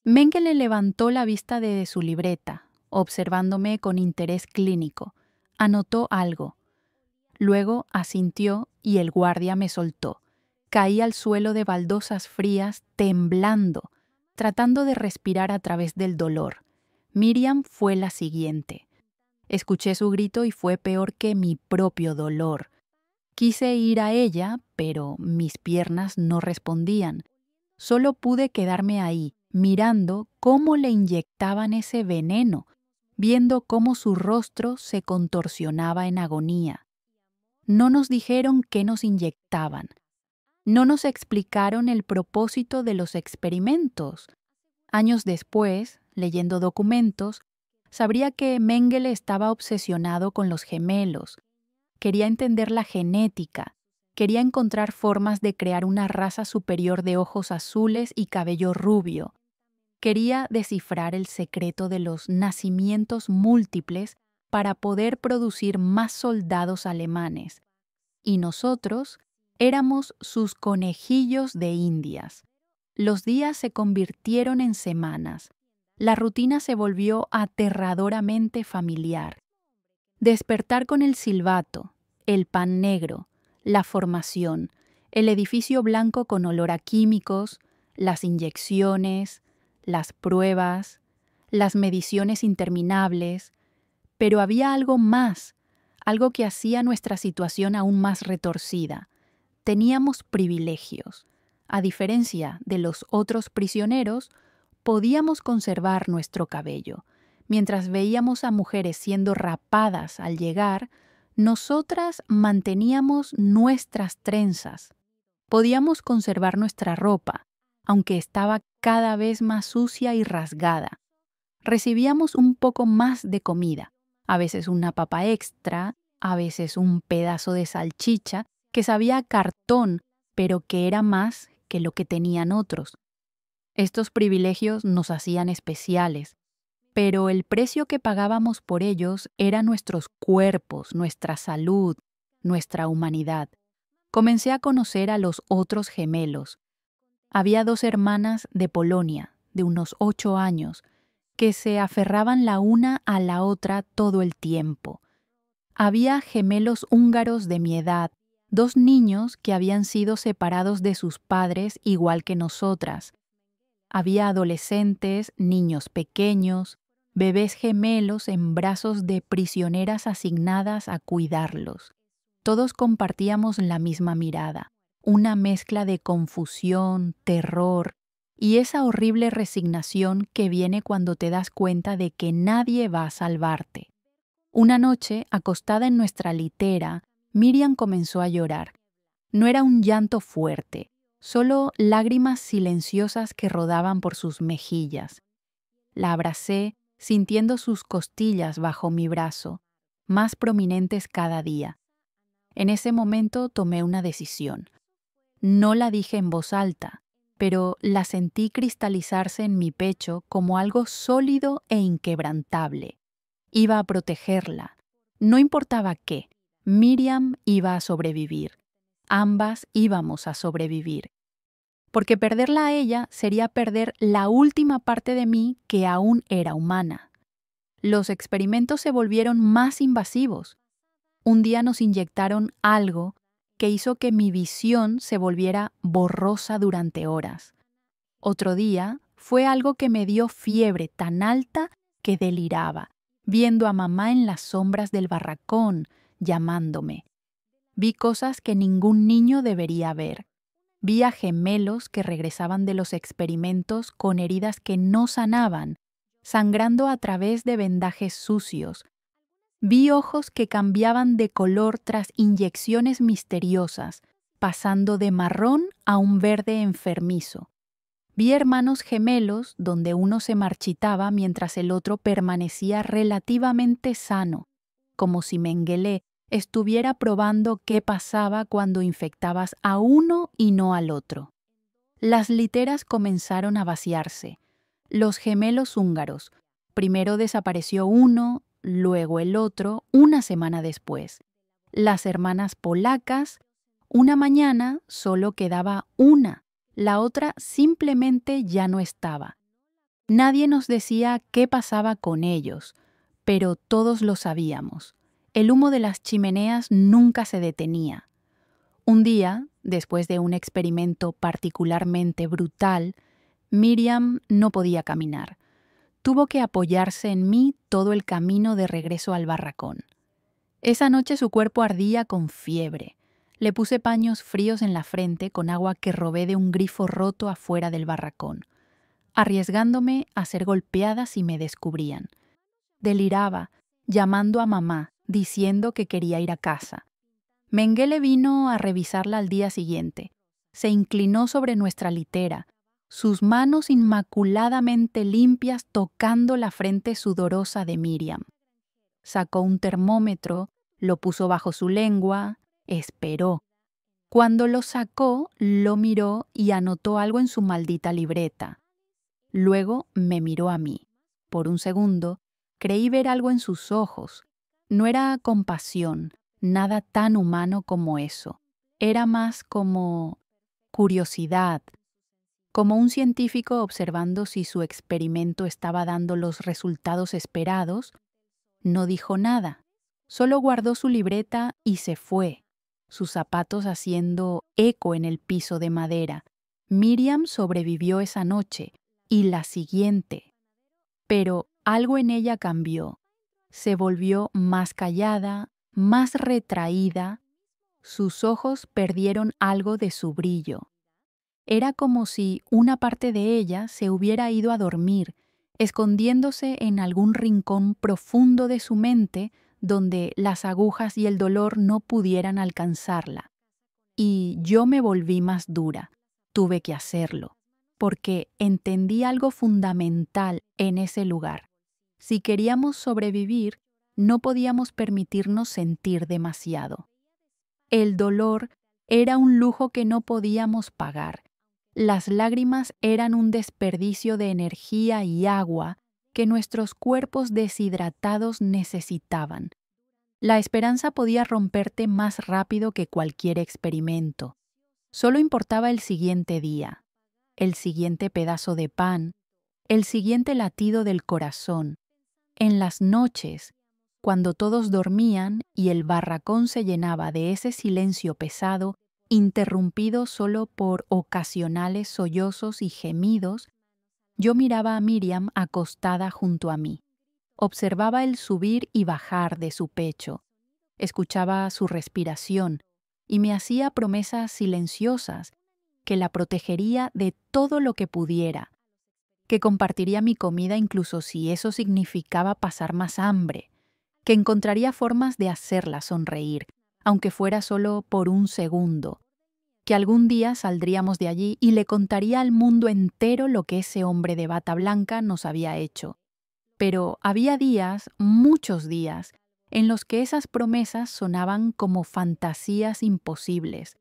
Mengele levantó la vista de su libreta, observándome con interés clínico. Anotó algo. Luego asintió y el guardia me soltó. Caí al suelo de baldosas frías, temblando, tratando de respirar a través del dolor. Miriam fue la siguiente. Escuché su grito y fue peor que mi propio dolor. Quise ir a ella, pero mis piernas no respondían. Solo pude quedarme ahí, mirando cómo le inyectaban ese veneno, viendo cómo su rostro se contorsionaba en agonía. No nos dijeron qué nos inyectaban. No nos explicaron el propósito de los experimentos. Años después, leyendo documentos, sabría que Mengele estaba obsesionado con los gemelos. Quería entender la genética. Quería encontrar formas de crear una raza superior de ojos azules y cabello rubio. Quería descifrar el secreto de los nacimientos múltiples para poder producir más soldados alemanes. Y nosotros éramos sus conejillos de indias. Los días se convirtieron en semanas. La rutina se volvió aterradoramente familiar. Despertar con el silbato, el pan negro, la formación, el edificio blanco con olor a químicos, las inyecciones, las pruebas, las mediciones interminables, pero había algo más, algo que hacía nuestra situación aún más retorcida. Teníamos privilegios. A diferencia de los otros prisioneros, podíamos conservar nuestro cabello. Mientras veíamos a mujeres siendo rapadas al llegar, nosotras manteníamos nuestras trenzas. Podíamos conservar nuestra ropa, aunque estaba cada vez más sucia y rasgada. Recibíamos un poco más de comida, a veces una papa extra, a veces un pedazo de salchicha que sabía a cartón, pero que era más que lo que tenían otros. Estos privilegios nos hacían especiales, pero el precio que pagábamos por ellos era nuestros cuerpos, nuestra salud, nuestra humanidad. Comencé a conocer a los otros gemelos. Había 2 hermanas de Polonia, de unos 8 años, que se aferraban la una a la otra todo el tiempo. Había gemelos húngaros de mi edad, 2 niños que habían sido separados de sus padres igual que nosotras. Había adolescentes, niños pequeños, bebés gemelos en brazos de prisioneras asignadas a cuidarlos. Todos compartíamos la misma mirada, una mezcla de confusión, terror y esa horrible resignación que viene cuando te das cuenta de que nadie va a salvarte. Una noche, acostada en nuestra litera, Miriam comenzó a llorar. No era un llanto fuerte, solo lágrimas silenciosas que rodaban por sus mejillas. La abracé, sintiendo sus costillas bajo mi brazo, más prominentes cada día. En ese momento tomé una decisión. No la dije en voz alta, pero la sentí cristalizarse en mi pecho como algo sólido e inquebrantable. Iba a protegerla. No importaba qué, Miriam iba a sobrevivir. Ambas íbamos a sobrevivir. Porque perderla a ella sería perder la última parte de mí que aún era humana. Los experimentos se volvieron más invasivos. Un día nos inyectaron algo que hizo que mi visión se volviera borrosa durante horas. Otro día fue algo que me dio fiebre tan alta que deliraba, viendo a mamá en las sombras del barracón, llamándome. Vi cosas que ningún niño debería ver. Vi a gemelos que regresaban de los experimentos con heridas que no sanaban, sangrando a través de vendajes sucios. Vi ojos que cambiaban de color tras inyecciones misteriosas, pasando de marrón a un verde enfermizo. Vi hermanos gemelos donde uno se marchitaba mientras el otro permanecía relativamente sano, como si Mengele estuviera probando qué pasaba cuando infectabas a uno y no al otro. Las literas comenzaron a vaciarse. Los gemelos húngaros. Primero desapareció uno, luego el otro, una semana después. Las hermanas polacas. Una mañana solo quedaba una. La otra simplemente ya no estaba. Nadie nos decía qué pasaba con ellos, pero todos lo sabíamos. El humo de las chimeneas nunca se detenía. Un día, después de un experimento particularmente brutal, Miriam no podía caminar. Tuvo que apoyarse en mí todo el camino de regreso al barracón. Esa noche su cuerpo ardía con fiebre. Le puse paños fríos en la frente con agua que robé de un grifo roto afuera del barracón, arriesgándome a ser golpeada si me descubrían. Deliraba, llamando a mamá, diciendo que quería ir a casa. Mengele vino a revisarla al día siguiente. Se inclinó sobre nuestra litera, sus manos inmaculadamente limpias tocando la frente sudorosa de Miriam. Sacó un termómetro, lo puso bajo su lengua, esperó. Cuando lo sacó, lo miró y anotó algo en su maldita libreta. Luego me miró a mí. Por un segundo, creí ver algo en sus ojos. No era compasión, nada tan humano como eso. Era más como curiosidad, como un científico observando si su experimento estaba dando los resultados esperados. No dijo nada, solo guardó su libreta y se fue, sus zapatos haciendo eco en el piso de madera. Miriam sobrevivió esa noche y la siguiente. Pero algo en ella cambió. Se volvió más callada, más retraída. Sus ojos perdieron algo de su brillo. Era como si una parte de ella se hubiera ido a dormir, escondiéndose en algún rincón profundo de su mente donde las agujas y el dolor no pudieran alcanzarla. Y yo me volví más dura. Tuve que hacerlo, porque entendí algo fundamental en ese lugar. Si queríamos sobrevivir, no podíamos permitirnos sentir demasiado. El dolor era un lujo que no podíamos pagar. Las lágrimas eran un desperdicio de energía y agua que nuestros cuerpos deshidratados necesitaban. La esperanza podía romperte más rápido que cualquier experimento. Solo importaba el siguiente día, el siguiente pedazo de pan, el siguiente latido del corazón. En las noches, cuando todos dormían y el barracón se llenaba de ese silencio pesado, interrumpido solo por ocasionales sollozos y gemidos, yo miraba a Miriam acostada junto a mí. Observaba el subir y bajar de su pecho, escuchaba su respiración y me hacía promesas silenciosas que la protegería de todo lo que pudiera, que compartiría mi comida incluso si eso significaba pasar más hambre, que encontraría formas de hacerla sonreír, aunque fuera solo por un segundo, que algún día saldríamos de allí y le contaría al mundo entero lo que ese hombre de bata blanca nos había hecho. Pero había días, muchos días, en los que esas promesas sonaban como fantasías imposibles,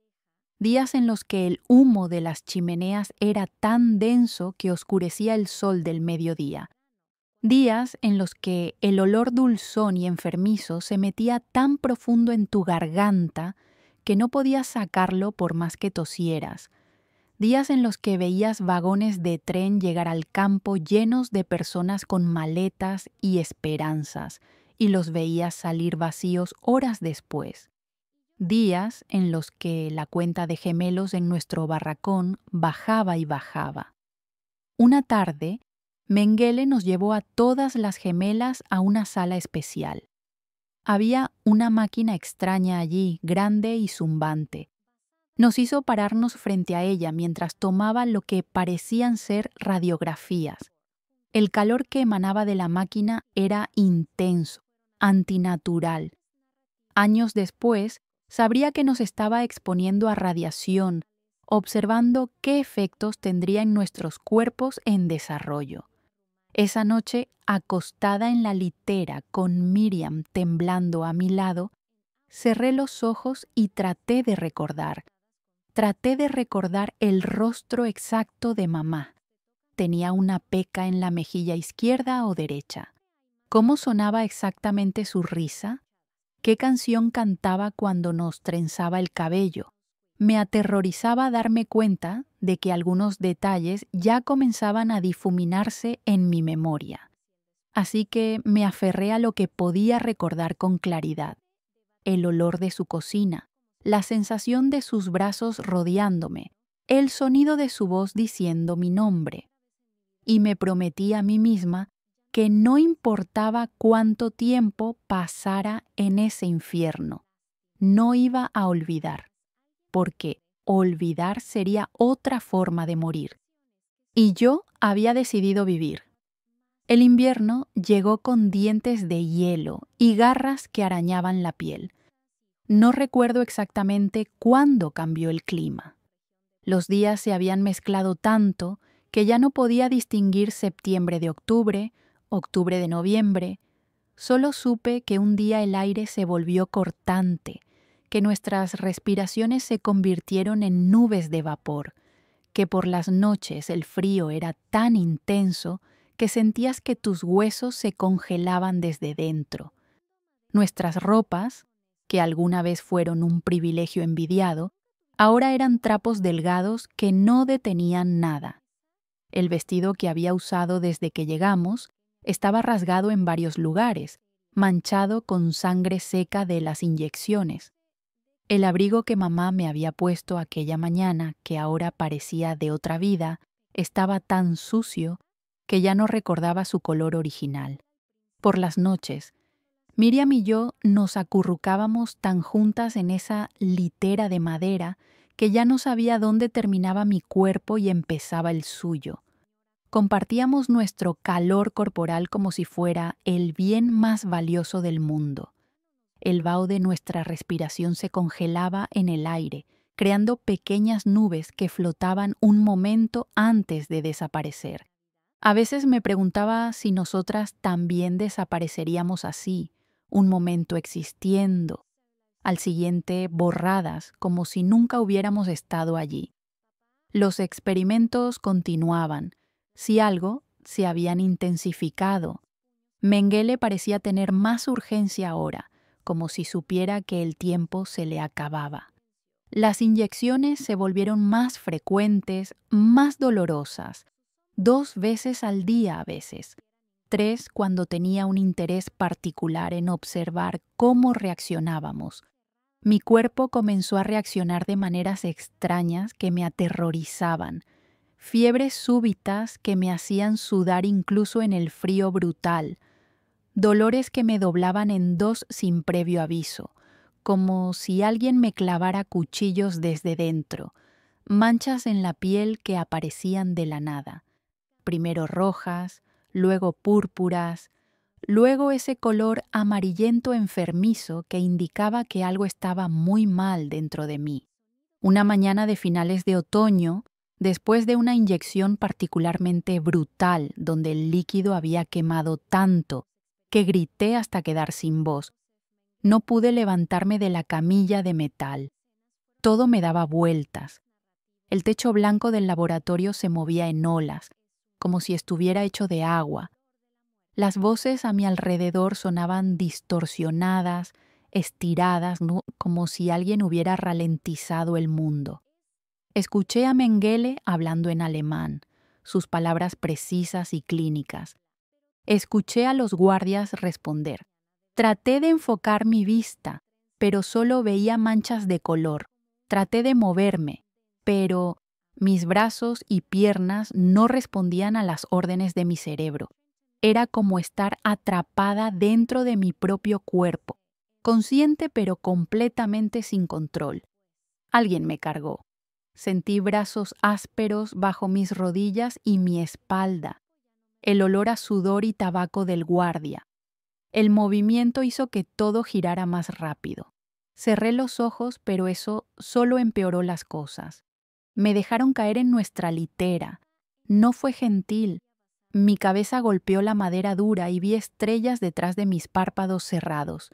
días en los que el humo de las chimeneas era tan denso que oscurecía el sol del mediodía, días en los que el olor dulzón y enfermizo se metía tan profundo en tu garganta que no podías sacarlo por más que tosieras, días en los que veías vagones de tren llegar al campo llenos de personas con maletas y esperanzas, y los veías salir vacíos horas después. Días en los que la cuenta de gemelos en nuestro barracón bajaba y bajaba. Una tarde, Mengele nos llevó a todas las gemelas a una sala especial. Había una máquina extraña allí, grande y zumbante. Nos hizo pararnos frente a ella mientras tomaba lo que parecían ser radiografías. El calor que emanaba de la máquina era intenso, antinatural. Años después, sabría que nos estaba exponiendo a radiación, observando qué efectos tendría en nuestros cuerpos en desarrollo. Esa noche, acostada en la litera con Miriam temblando a mi lado, cerré los ojos y traté de recordar el rostro exacto de mamá. ¿Tenía una peca en la mejilla izquierda o derecha? ¿Cómo sonaba exactamente su risa? ¿Qué canción cantaba cuando nos trenzaba el cabello? Me aterrorizaba darme cuenta de que algunos detalles ya comenzaban a difuminarse en mi memoria. Así que me aferré a lo que podía recordar con claridad: el olor de su cocina, la sensación de sus brazos rodeándome, el sonido de su voz diciendo mi nombre. Y me prometí a mí misma que no importaba cuánto tiempo pasara en ese infierno, no iba a olvidar, porque olvidar sería otra forma de morir. Y yo había decidido vivir. El invierno llegó con dientes de hielo y garras que arañaban la piel. No recuerdo exactamente cuándo cambió el clima. Los días se habían mezclado tanto que ya no podía distinguir septiembre de octubre, octubre de noviembre. Solo supe que un día el aire se volvió cortante, que nuestras respiraciones se convirtieron en nubes de vapor, que por las noches el frío era tan intenso que sentías que tus huesos se congelaban desde dentro. Nuestras ropas, que alguna vez fueron un privilegio envidiado, ahora eran trapos delgados que no detenían nada. El vestido que había usado desde que llegamos estaba rasgado en varios lugares, manchado con sangre seca de las inyecciones. El abrigo que mamá me había puesto aquella mañana, que ahora parecía de otra vida, estaba tan sucio que ya no recordaba su color original. Por las noches, Miriam y yo nos acurrucábamos tan juntas en esa litera de madera que ya no sabía dónde terminaba mi cuerpo y empezaba el suyo. Compartíamos nuestro calor corporal como si fuera el bien más valioso del mundo. El vaho de nuestra respiración se congelaba en el aire, creando pequeñas nubes que flotaban un momento antes de desaparecer. A veces me preguntaba si nosotras también desapareceríamos así, un momento existiendo, al siguiente borradas, como si nunca hubiéramos estado allí. Los experimentos continuaban. Si algo, se habían intensificado. Mengele parecía tener más urgencia ahora, como si supiera que el tiempo se le acababa. Las inyecciones se volvieron más frecuentes, más dolorosas, 2 veces al día a veces, 3 cuando tenía un interés particular en observar cómo reaccionábamos. Mi cuerpo comenzó a reaccionar de maneras extrañas que me aterrorizaban, fiebres súbitas que me hacían sudar incluso en el frío brutal, dolores que me doblaban en 2 sin previo aviso, como si alguien me clavara cuchillos desde dentro, manchas en la piel que aparecían de la nada, primero rojas, luego púrpuras, luego ese color amarillento enfermizo que indicaba que algo estaba muy mal dentro de mí. Una mañana de finales de otoño, después de una inyección particularmente brutal donde el líquido había quemado tanto que grité hasta quedar sin voz, no pude levantarme de la camilla de metal. Todo me daba vueltas. El techo blanco del laboratorio se movía en olas, como si estuviera hecho de agua. Las voces a mi alrededor sonaban distorsionadas, estiradas, como si alguien hubiera ralentizado el mundo. Escuché a Mengele hablando en alemán, sus palabras precisas y clínicas. Escuché a los guardias responder. Traté de enfocar mi vista, pero solo veía manchas de color. Traté de moverme, pero mis brazos y piernas no respondían a las órdenes de mi cerebro. Era como estar atrapada dentro de mi propio cuerpo, consciente pero completamente sin control. Alguien me cargó. Sentí brazos ásperos bajo mis rodillas y mi espalda, el olor a sudor y tabaco del guardia. El movimiento hizo que todo girara más rápido. Cerré los ojos, pero eso solo empeoró las cosas. Me dejaron caer en nuestra litera. No fue gentil. Mi cabeza golpeó la madera dura y vi estrellas detrás de mis párpados cerrados.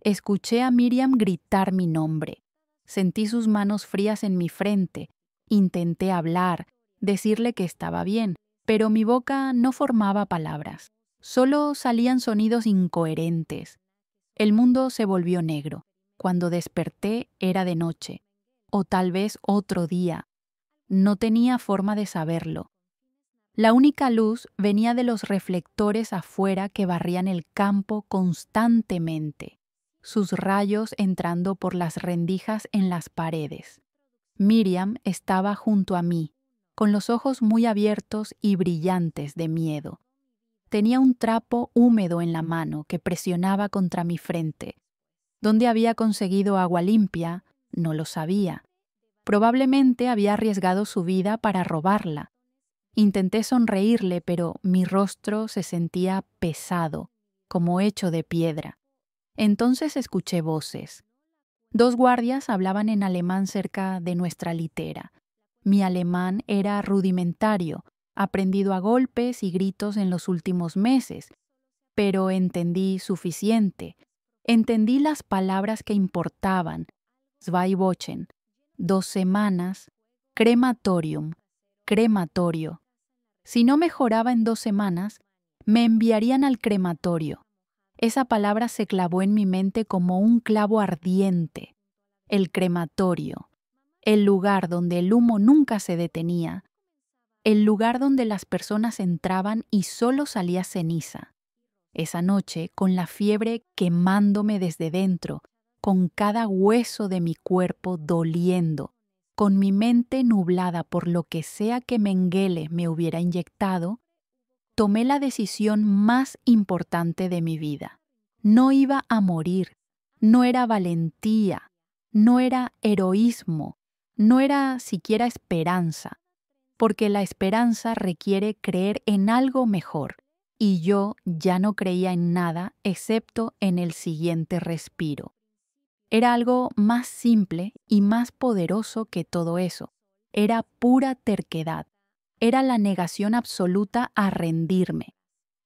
Escuché a Miriam gritar mi nombre. Sentí sus manos frías en mi frente. Intenté hablar, decirle que estaba bien, pero mi boca no formaba palabras. Solo salían sonidos incoherentes. El mundo se volvió negro. Cuando desperté era de noche, o tal vez otro día. No tenía forma de saberlo. La única luz venía de los reflectores afuera que barrían el campo constantemente, sus rayos entrando por las rendijas en las paredes. Miriam estaba junto a mí, con los ojos muy abiertos y brillantes de miedo. Tenía un trapo húmedo en la mano que presionaba contra mi frente. ¿Dónde había conseguido agua limpia? No lo sabía. Probablemente había arriesgado su vida para robarla. Intenté sonreírle, pero mi rostro se sentía pesado, como hecho de piedra. Entonces escuché voces. 2 guardias hablaban en alemán cerca de nuestra litera. Mi alemán era rudimentario, aprendido a golpes y gritos en los últimos meses, pero entendí suficiente. Entendí las palabras que importaban. 2 Wochen, 2 semanas, crematorium, crematorio. Si no mejoraba en 2 semanas, me enviarían al crematorio. Esa palabra se clavó en mi mente como un clavo ardiente. El crematorio, el lugar donde el humo nunca se detenía, el lugar donde las personas entraban y solo salía ceniza. Esa noche, con la fiebre quemándome desde dentro, con cada hueso de mi cuerpo doliendo, con mi mente nublada por lo que sea que Mengele me hubiera inyectado, tomé la decisión más importante de mi vida. No iba a morir, no era valentía, no era heroísmo, no era siquiera esperanza, porque la esperanza requiere creer en algo mejor, y yo ya no creía en nada excepto en el siguiente respiro. Era algo más simple y más poderoso que todo eso. Era pura terquedad. Era la negación absoluta a rendirme,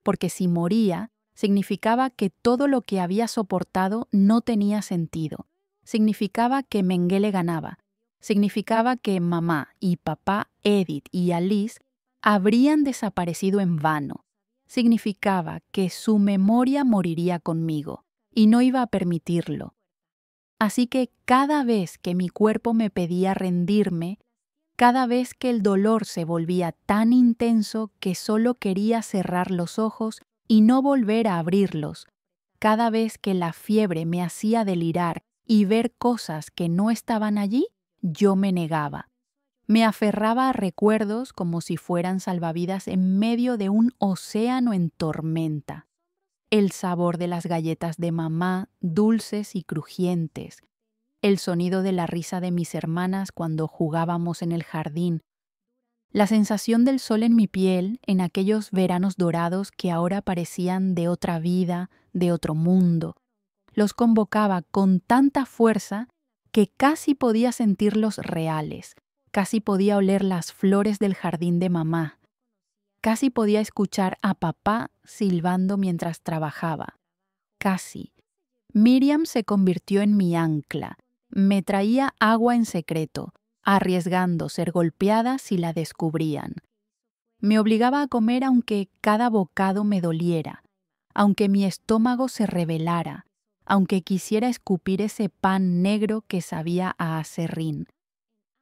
porque si moría, significaba que todo lo que había soportado no tenía sentido. Significaba que Mengele ganaba. Significaba que mamá y papá, Edith y Alice, habrían desaparecido en vano. Significaba que su memoria moriría conmigo, y no iba a permitirlo. Así que cada vez que mi cuerpo me pedía rendirme, cada vez que el dolor se volvía tan intenso que solo quería cerrar los ojos y no volver a abrirlos, cada vez que la fiebre me hacía delirar y ver cosas que no estaban allí, yo me negaba. Me aferraba a recuerdos como si fueran salvavidas en medio de un océano en tormenta. El sabor de las galletas de mamá, dulces y crujientes, el sonido de la risa de mis hermanas cuando jugábamos en el jardín, la sensación del sol en mi piel en aquellos veranos dorados que ahora parecían de otra vida, de otro mundo. Los convocaba con tanta fuerza que casi podía sentirlos reales, casi podía oler las flores del jardín de mamá. Casi podía escuchar a papá silbando mientras trabajaba. Casi. Miriam se convirtió en mi ancla. Me traía agua en secreto, arriesgando ser golpeada si la descubrían. Me obligaba a comer aunque cada bocado me doliera, aunque mi estómago se rebelara, aunque quisiera escupir ese pan negro que sabía a aserrín.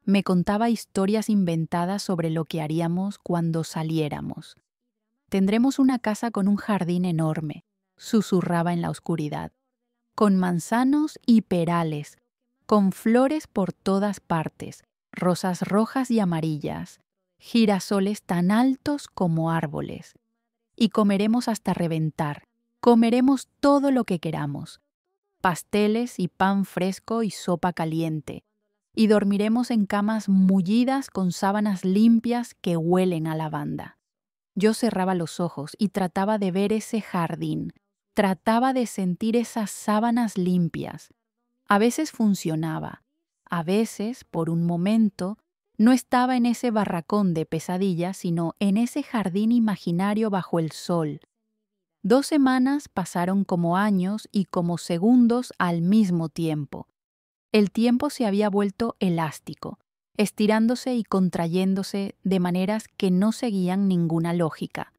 Me contaba historias inventadas sobre lo que haríamos cuando saliéramos. Tendremos una casa con un jardín enorme, susurraba en la oscuridad, con manzanos y perales, con flores por todas partes, rosas rojas y amarillas, girasoles tan altos como árboles. Y comeremos hasta reventar, comeremos todo lo que queramos, pasteles y pan fresco y sopa caliente, y dormiremos en camas mullidas con sábanas limpias que huelen a lavanda. Yo cerraba los ojos y trataba de ver ese jardín, trataba de sentir esas sábanas limpias. A veces funcionaba, a veces, por un momento, no estaba en ese barracón de pesadillas, sino en ese jardín imaginario bajo el sol. 2 semanas pasaron como años y como segundos al mismo tiempo. El tiempo se había vuelto elástico, estirándose y contrayéndose de maneras que no seguían ninguna lógica.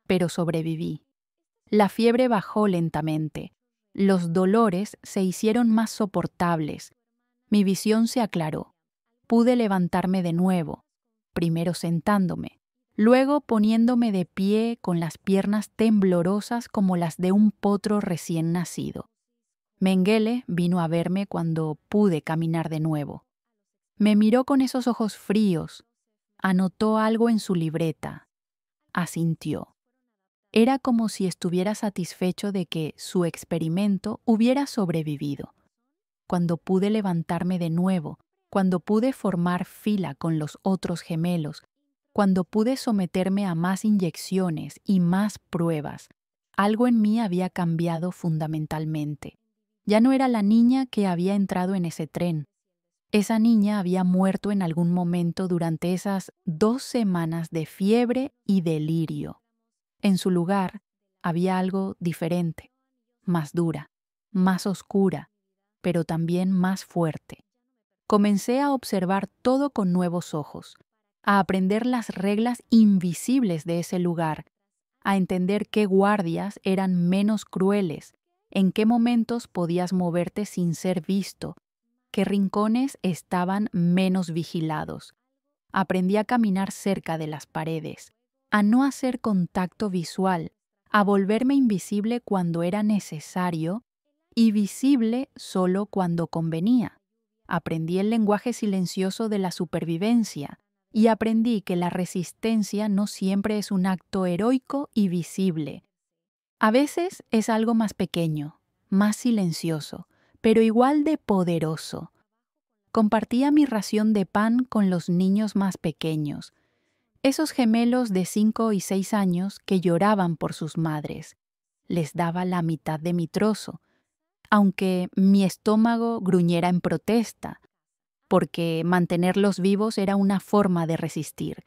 Pero sobreviví. La fiebre bajó lentamente. Los dolores se hicieron más soportables. Mi visión se aclaró. Pude levantarme de nuevo, primero sentándome, luego poniéndome de pie con las piernas temblorosas como las de un potro recién nacido. Mengele vino a verme cuando pude caminar de nuevo. Me miró con esos ojos fríos, anotó algo en su libreta, asintió. Era como si estuviera satisfecho de que su experimento hubiera sobrevivido. Cuando pude levantarme de nuevo, cuando pude formar fila con los otros gemelos, cuando pude someterme a más inyecciones y más pruebas, algo en mí había cambiado fundamentalmente. Ya no era la niña que había entrado en ese tren. Esa niña había muerto en algún momento durante esas 2 semanas de fiebre y delirio. En su lugar había algo diferente, más dura, más oscura, pero también más fuerte. Comencé a observar todo con nuevos ojos, a aprender las reglas invisibles de ese lugar, a entender qué guardias eran menos crueles, en qué momentos podías moverte sin ser visto, qué rincones estaban menos vigilados. Aprendí a caminar cerca de las paredes, a no hacer contacto visual, a volverme invisible cuando era necesario y visible solo cuando convenía. Aprendí el lenguaje silencioso de la supervivencia, y aprendí que la resistencia no siempre es un acto heroico y visible. A veces es algo más pequeño, más silencioso, pero igual de poderoso. Compartía mi ración de pan con los niños más pequeños, esos gemelos de 5 y 6 años que lloraban por sus madres. Les daba la mitad de mi trozo, aunque mi estómago gruñera en protesta, porque mantenerlos vivos era una forma de resistir.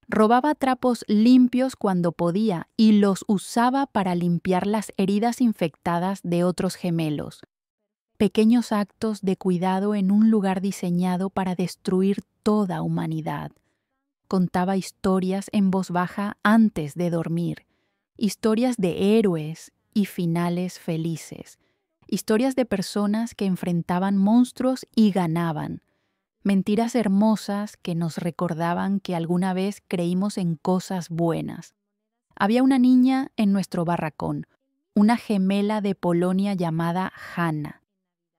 Robaba trapos limpios cuando podía y los usaba para limpiar las heridas infectadas de otros gemelos. Pequeños actos de cuidado en un lugar diseñado para destruir toda humanidad. Contaba historias en voz baja antes de dormir, historias de héroes y finales felices, historias de personas que enfrentaban monstruos y ganaban, mentiras hermosas que nos recordaban que alguna vez creímos en cosas buenas. Había una niña en nuestro barracón, una gemela de Polonia llamada Hanna.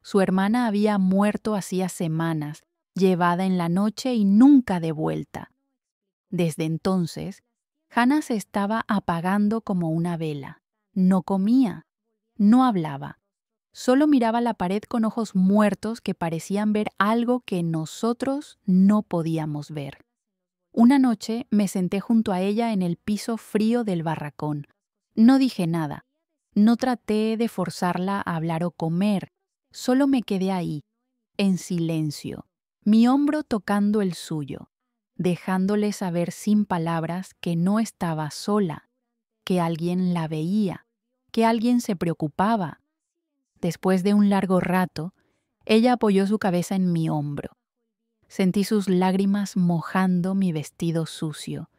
Su hermana había muerto hacía semanas, llevada en la noche y nunca de vuelta. Desde entonces, Hanna se estaba apagando como una vela. No comía, no hablaba. Solo miraba la pared con ojos muertos que parecían ver algo que nosotros no podíamos ver. Una noche me senté junto a ella en el piso frío del barracón. No dije nada. No traté de forzarla a hablar o comer. Solo me quedé ahí, en silencio, mi hombro tocando el suyo, dejándole saber sin palabras que no estaba sola, que alguien la veía, que alguien se preocupaba. Después de un largo rato, ella apoyó su cabeza en mi hombro. Sentí sus lágrimas mojando mi vestido sucio.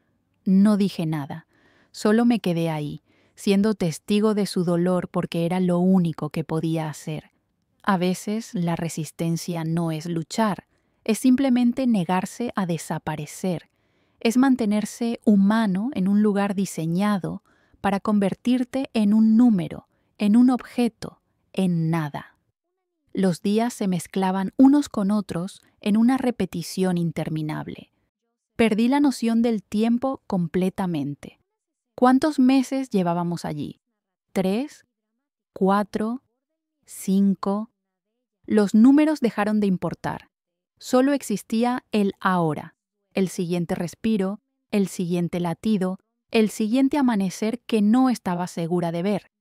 No dije nada, solo me quedé ahí, siendo testigo de su dolor porque era lo único que podía hacer. A veces la resistencia no es luchar, es simplemente negarse a desaparecer, es mantenerse humano en un lugar diseñado para convertirte en un número, en un objeto, en nada. Los días se mezclaban unos con otros en una repetición interminable. Perdí la noción del tiempo completamente. ¿Cuántos meses llevábamos allí? ¿3? ¿4? ¿5? Los números dejaron de importar. Solo existía el ahora, el siguiente respiro, el siguiente latido, el siguiente amanecer que no estaba segura de ver.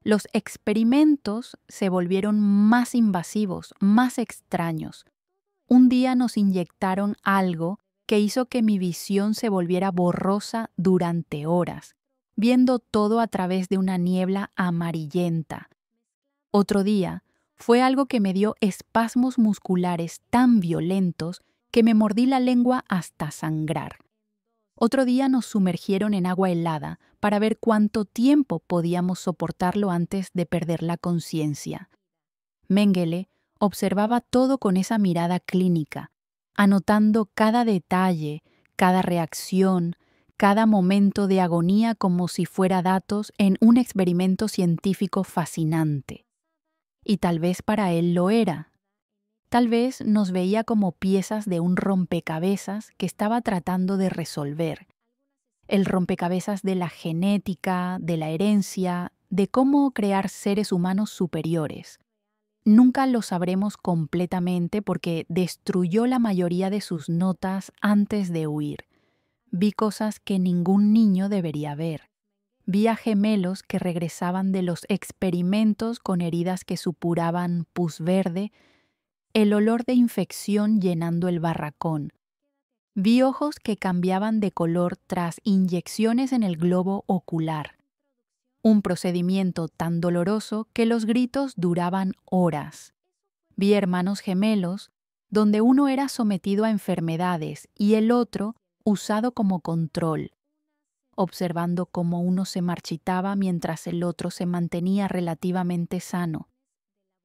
Los experimentos se volvieron más invasivos, más extraños. Un día nos inyectaron algo que hizo que mi visión se volviera borrosa durante horas, viendo todo a través de una niebla amarillenta. Otro día, fue algo que me dio espasmos musculares tan violentos que me mordí la lengua hasta sangrar. Otro día nos sumergieron en agua helada para ver cuánto tiempo podíamos soportarlo antes de perder la conciencia. Mengele observaba todo con esa mirada clínica, anotando cada detalle, cada reacción, cada momento de agonía como si fuera datos en un experimento científico fascinante. Y tal vez para él lo era. Tal vez nos veía como piezas de un rompecabezas que estaba tratando de resolver. El rompecabezas de la genética, de la herencia, de cómo crear seres humanos superiores. Nunca lo sabremos completamente porque destruyó la mayoría de sus notas antes de huir. Vi cosas que ningún niño debería ver. Vi a gemelos que regresaban de los experimentos con heridas que supuraban pus verde, el olor de infección llenando el barracón. Vi ojos que cambiaban de color tras inyecciones en el globo ocular. Un procedimiento tan doloroso que los gritos duraban horas. Vi hermanos gemelos, donde uno era sometido a enfermedades y el otro usado como control, observando cómo uno se marchitaba mientras el otro se mantenía relativamente sano.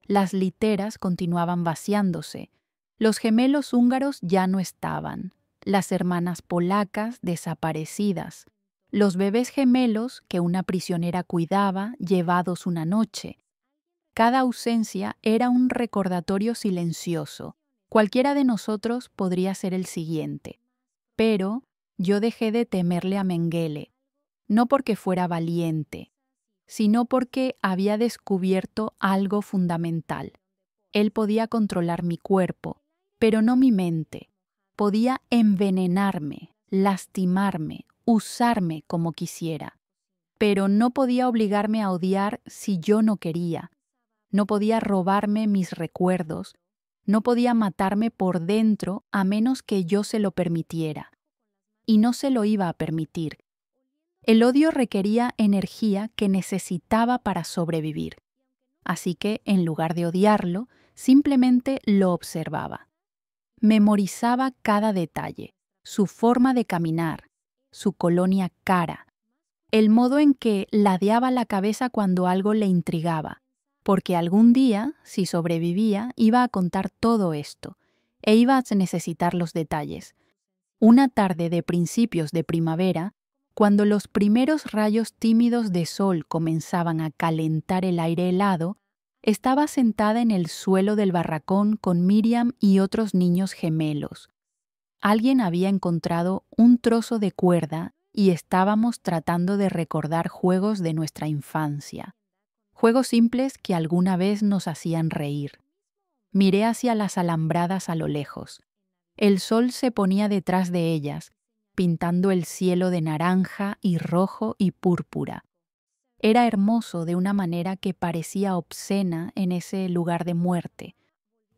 Las literas continuaban vaciándose. Los gemelos húngaros ya no estaban. Las hermanas polacas desaparecidas. Los bebés gemelos que una prisionera cuidaba, llevados una noche. Cada ausencia era un recordatorio silencioso. Cualquiera de nosotros podría ser el siguiente. Pero yo dejé de temerle a Mengele, no porque fuera valiente, sino porque había descubierto algo fundamental. Él podía controlar mi cuerpo, pero no mi mente. Podía envenenarme, lastimarme, usarme como quisiera. Pero no podía obligarme a odiar si yo no quería. No podía robarme mis recuerdos. No podía matarme por dentro a menos que yo se lo permitiera. Y no se lo iba a permitir. El odio requería energía que necesitaba para sobrevivir. Así que, en lugar de odiarlo, simplemente lo observaba. Memorizaba cada detalle, su forma de caminar, su colonia cara, el modo en que ladeaba la cabeza cuando algo le intrigaba, porque algún día, si sobrevivía, iba a contar todo esto, e iba a necesitar los detalles. Una tarde de principios de primavera, cuando los primeros rayos tímidos de sol comenzaban a calentar el aire helado, estaba sentada en el suelo del barracón con Miriam y otros niños gemelos. Alguien había encontrado un trozo de cuerda y estábamos tratando de recordar juegos de nuestra infancia. Juegos simples que alguna vez nos hacían reír. Miré hacia las alambradas a lo lejos. El sol se ponía detrás de ellas, pintando el cielo de naranja y rojo y púrpura. Era hermoso de una manera que parecía obscena en ese lugar de muerte.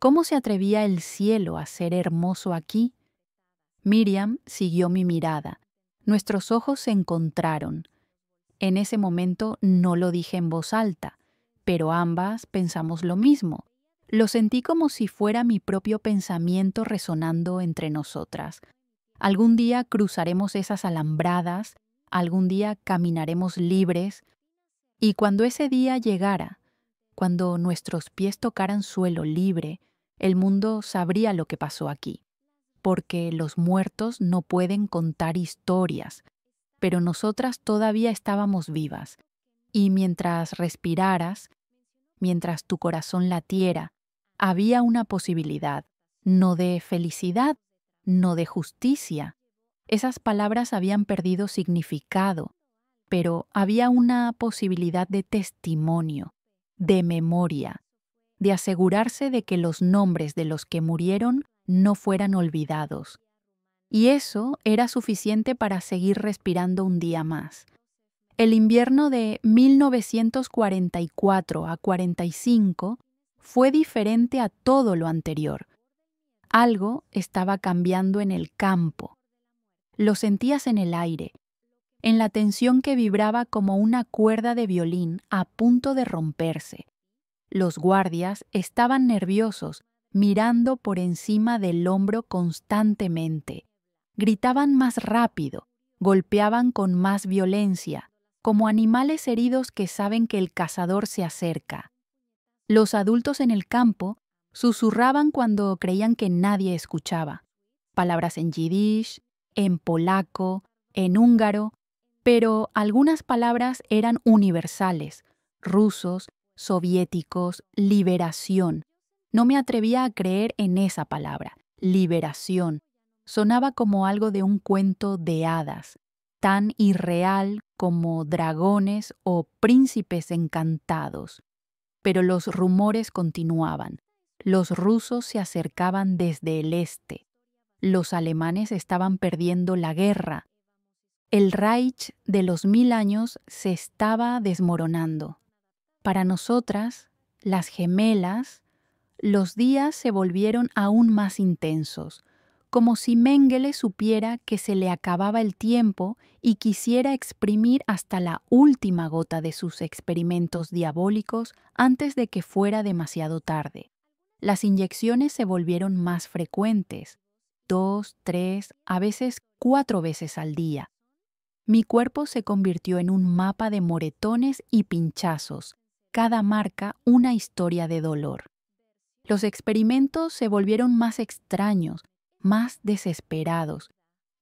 ¿Cómo se atrevía el cielo a ser hermoso aquí? Miriam siguió mi mirada. Nuestros ojos se encontraron. En ese momento no lo dije en voz alta, pero ambas pensamos lo mismo. Lo sentí como si fuera mi propio pensamiento resonando entre nosotras. Algún día cruzaremos esas alambradas, algún día caminaremos libres, y cuando ese día llegara, cuando nuestros pies tocaran suelo libre, el mundo sabría lo que pasó aquí. Porque los muertos no pueden contar historias, pero nosotras todavía estábamos vivas, y mientras respiraras, mientras tu corazón latiera, había una posibilidad, no de felicidad, no de justicia. Esas palabras habían perdido significado, pero había una posibilidad de testimonio, de memoria, de asegurarse de que los nombres de los que murieron no fueran olvidados. Y eso era suficiente para seguir respirando un día más. El invierno de 1944 a 45 fue diferente a todo lo anterior. Algo estaba cambiando en el campo. Lo sentías en el aire, en la tensión que vibraba como una cuerda de violín a punto de romperse. Los guardias estaban nerviosos, mirando por encima del hombro constantemente. Gritaban más rápido, golpeaban con más violencia, como animales heridos que saben que el cazador se acerca. Los adultos en el campo susurraban cuando creían que nadie escuchaba. Palabras en yiddish, en polaco, en húngaro, pero algunas palabras eran universales, rusos, soviéticos, liberación. No me atrevía a creer en esa palabra, liberación. Sonaba como algo de un cuento de hadas, tan irreal como dragones o príncipes encantados. Pero los rumores continuaban. Los rusos se acercaban desde el este. Los alemanes estaban perdiendo la guerra. El Reich de los 1000 años se estaba desmoronando. Para nosotras, las gemelas, los días se volvieron aún más intensos, como si Mengele supiera que se le acababa el tiempo y quisiera exprimir hasta la última gota de sus experimentos diabólicos antes de que fuera demasiado tarde. Las inyecciones se volvieron más frecuentes, 2, 3, a veces 4 veces al día. Mi cuerpo se convirtió en un mapa de moretones y pinchazos, cada marca una historia de dolor. Los experimentos se volvieron más extraños, más desesperados.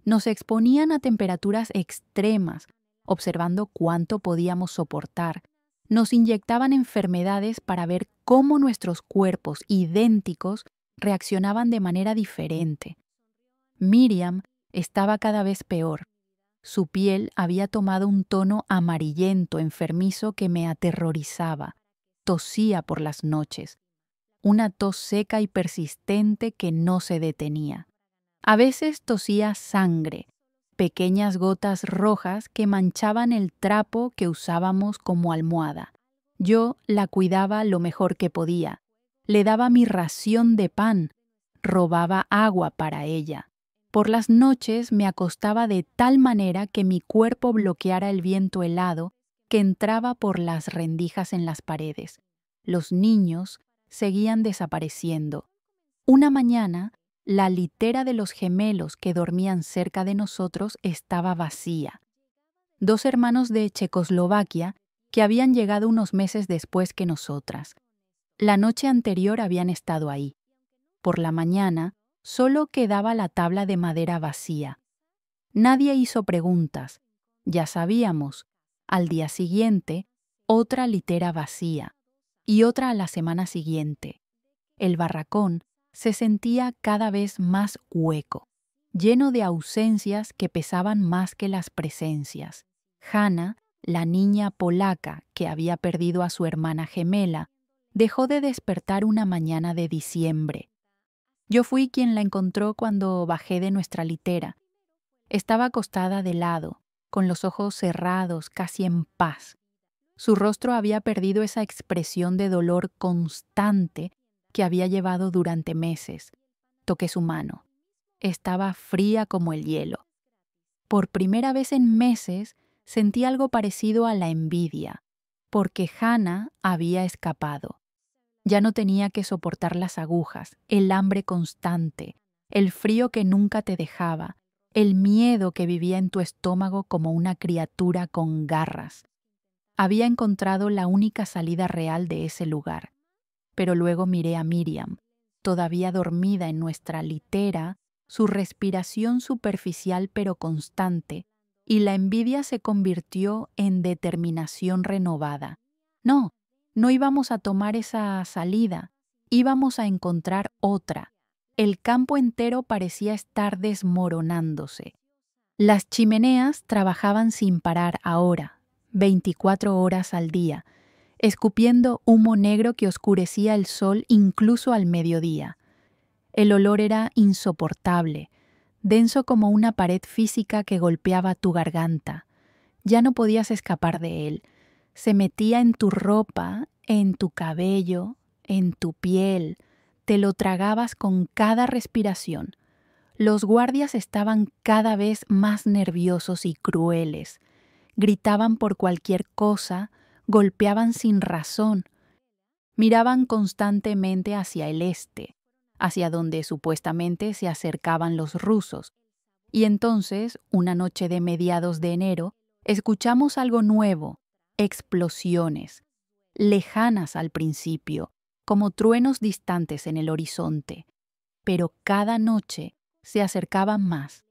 Nos exponían a temperaturas extremas, observando cuánto podíamos soportar. Nos inyectaban enfermedades para ver cómo nuestros cuerpos idénticos reaccionaban de manera diferente. Miriam Estaba cada vez peor. Su piel había tomado un tono amarillento, enfermizo que me aterrorizaba. Tosía por las noches. Una tos seca y persistente que no se detenía. A veces tosía sangre, pequeñas gotas rojas que manchaban el trapo que usábamos como almohada. Yo la cuidaba lo mejor que podía. Le daba mi ración de pan, robaba agua para ella. Por las noches me acostaba de tal manera que mi cuerpo bloqueara el viento helado que entraba por las rendijas en las paredes. Los niños seguían desapareciendo. Una mañana, la litera de los gemelos que dormían cerca de nosotros estaba vacía. 2 hermanos de Checoslovaquia que habían llegado unos meses después que nosotras. La noche anterior habían estado ahí. Por la mañana, solo quedaba la tabla de madera vacía. Nadie hizo preguntas. Ya sabíamos. Al día siguiente, otra litera vacía. Y otra a la semana siguiente. El barracón se sentía cada vez más hueco, lleno de ausencias que pesaban más que las presencias. Hanna, la niña polaca que había perdido a su hermana gemela, dejó de despertar una mañana de diciembre. Yo fui quien la encontró cuando bajé de nuestra litera. Estaba acostada de lado, con los ojos cerrados, casi en paz. Su rostro había perdido esa expresión de dolor constante que había llevado durante meses. Toqué su mano. Estaba fría como el hielo. Por primera vez en meses sentí algo parecido a la envidia, porque Hanna había escapado. Ya no tenía que soportar las agujas, el hambre constante, el frío que nunca te dejaba, el miedo que vivía en tu estómago como una criatura con garras. Había encontrado la única salida real de ese lugar. Pero luego miré a Miriam, todavía dormida en nuestra litera, su respiración superficial pero constante, y la envidia se convirtió en determinación renovada. No íbamos a tomar esa salida, íbamos a encontrar otra. El campo entero parecía estar desmoronándose. Las chimeneas trabajaban sin parar ahora, 24 horas al día, escupiendo humo negro que oscurecía el sol incluso al mediodía. El olor era insoportable, denso como una pared física que golpeaba tu garganta. Ya no podías escapar de él. Se metía en tu ropa, en tu cabello, en tu piel. Te lo tragabas con cada respiración. Los guardias estaban cada vez más nerviosos y crueles. Gritaban por cualquier cosa, golpeaban sin razón. Miraban constantemente hacia el este, hacia donde supuestamente se acercaban los rusos. Y entonces, una noche de mediados de enero, escuchamos algo nuevo, explosiones, lejanas al principio, como truenos distantes en el horizonte. Pero cada noche se acercaban más.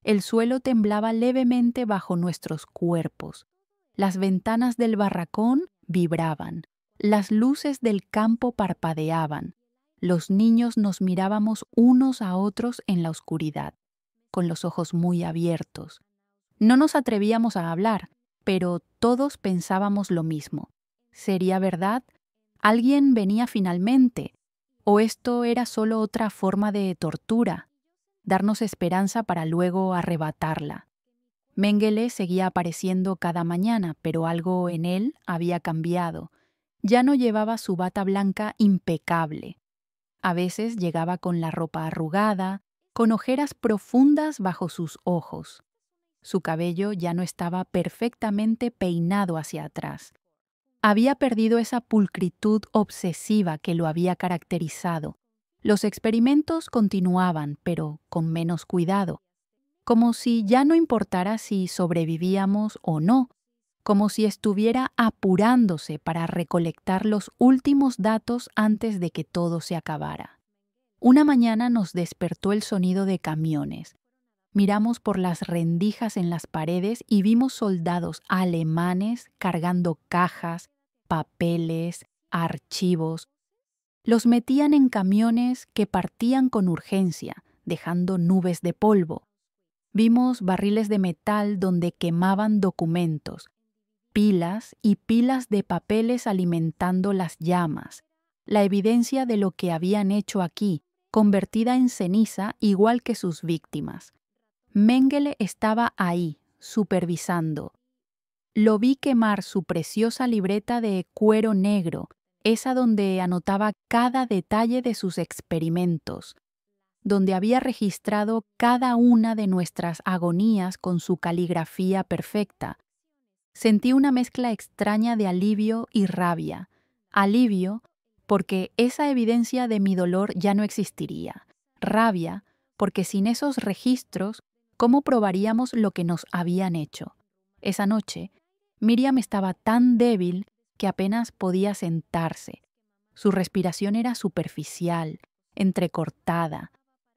El suelo temblaba levemente bajo nuestros cuerpos. Las ventanas del barracón vibraban. Las luces del campo parpadeaban. Los niños nos mirábamos unos a otros en la oscuridad, con los ojos muy abiertos. No nos atrevíamos a hablar, pero todos pensábamos lo mismo. ¿Sería verdad? ¿Alguien venía finalmente? ¿O esto era solo otra forma de tortura? Darnos esperanza para luego arrebatarla. Mengele seguía apareciendo cada mañana, pero algo en él había cambiado. Ya no llevaba su bata blanca impecable. A veces llegaba con la ropa arrugada, con ojeras profundas bajo sus ojos. Su cabello ya no estaba perfectamente peinado hacia atrás. Había perdido esa pulcritud obsesiva que lo había caracterizado. Los experimentos continuaban, pero con menos cuidado, como si ya no importara si sobrevivíamos o no, como si estuviera apurándose para recolectar los últimos datos antes de que todo se acabara. Una mañana nos despertó el sonido de camiones. Miramos por las rendijas en las paredes y vimos soldados alemanes cargando cajas, papeles, archivos. Los metían en camiones que partían con urgencia, dejando nubes de polvo. Vimos barriles de metal donde quemaban documentos, pilas y pilas de papeles alimentando las llamas, la evidencia de lo que habían hecho aquí, convertida en ceniza igual que sus víctimas. Mengele estaba ahí, supervisando. Lo vi quemar su preciosa libreta de cuero negro, esa donde anotaba cada detalle de sus experimentos, donde había registrado cada una de nuestras agonías con su caligrafía perfecta. Sentí una mezcla extraña de alivio y rabia. Alivio, porque esa evidencia de mi dolor ya no existiría. Rabia, porque sin esos registros, ¿cómo probaríamos lo que nos habían hecho? Esa noche, Miriam estaba tan débil que apenas podía sentarse. Su respiración era superficial, entrecortada,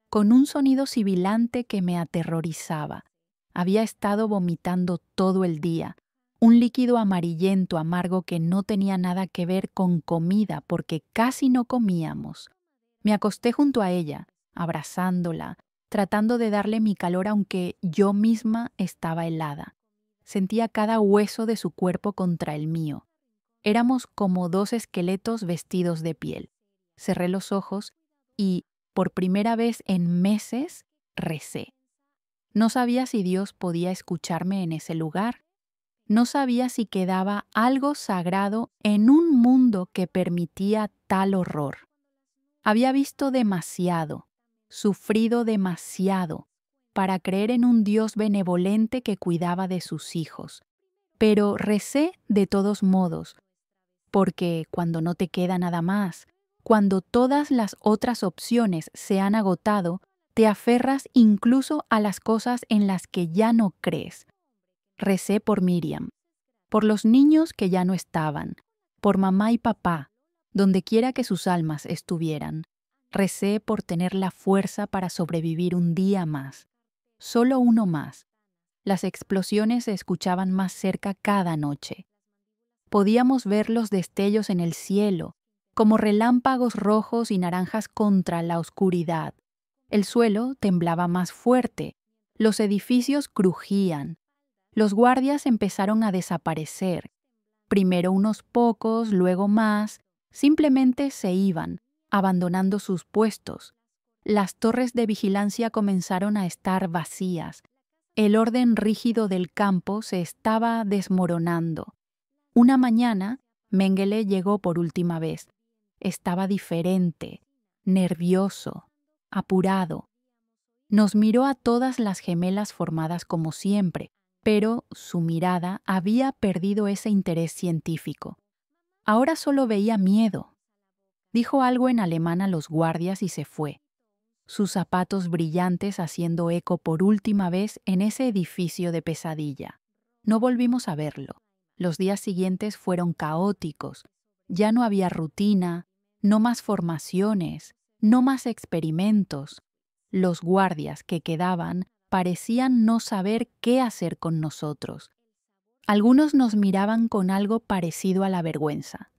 con un sonido sibilante que me aterrorizaba. Había estado vomitando todo el día, un líquido amarillento amargo que no tenía nada que ver con comida porque casi no comíamos. Me acosté junto a ella, abrazándola, tratando de darle mi calor aunque yo misma estaba helada. Sentía cada hueso de su cuerpo contra el mío. Éramos como dos esqueletos vestidos de piel. Cerré los ojos y, por primera vez en meses, recé. No sabía si Dios podía escucharme en ese lugar. No sabía si quedaba algo sagrado en un mundo que permitía tal horror. Había visto demasiado, sufrido demasiado, para creer en un Dios benevolente que cuidaba de sus hijos. Pero recé de todos modos, porque cuando no te queda nada más, cuando todas las otras opciones se han agotado, te aferras incluso a las cosas en las que ya no crees. Recé por Miriam, por los niños que ya no estaban, por mamá y papá, donde quiera que sus almas estuvieran. Recé por tener la fuerza para sobrevivir un día más, solo uno más. Las explosiones se escuchaban más cerca cada noche. Podíamos ver los destellos en el cielo, como relámpagos rojos y naranjas contra la oscuridad. El suelo temblaba más fuerte, los edificios crujían. Los guardias empezaron a desaparecer. Primero unos pocos, luego más, simplemente se iban, abandonando sus puestos. Las torres de vigilancia comenzaron a estar vacías. El orden rígido del campo se estaba desmoronando. Una mañana, Mengele llegó por última vez. Estaba diferente, nervioso, apurado. Nos miró a todas las gemelas formadas como siempre, pero su mirada había perdido ese interés científico. Ahora solo veía miedo. Dijo algo en alemán a los guardias y se fue. Sus zapatos brillantes haciendo eco por última vez en ese edificio de pesadilla. No volvimos a verlo. Los días siguientes fueron caóticos. Ya no había rutina, no más formaciones, no más experimentos. Los guardias que quedaban parecían no saber qué hacer con nosotros. Algunos nos miraban con algo parecido a la vergüenza,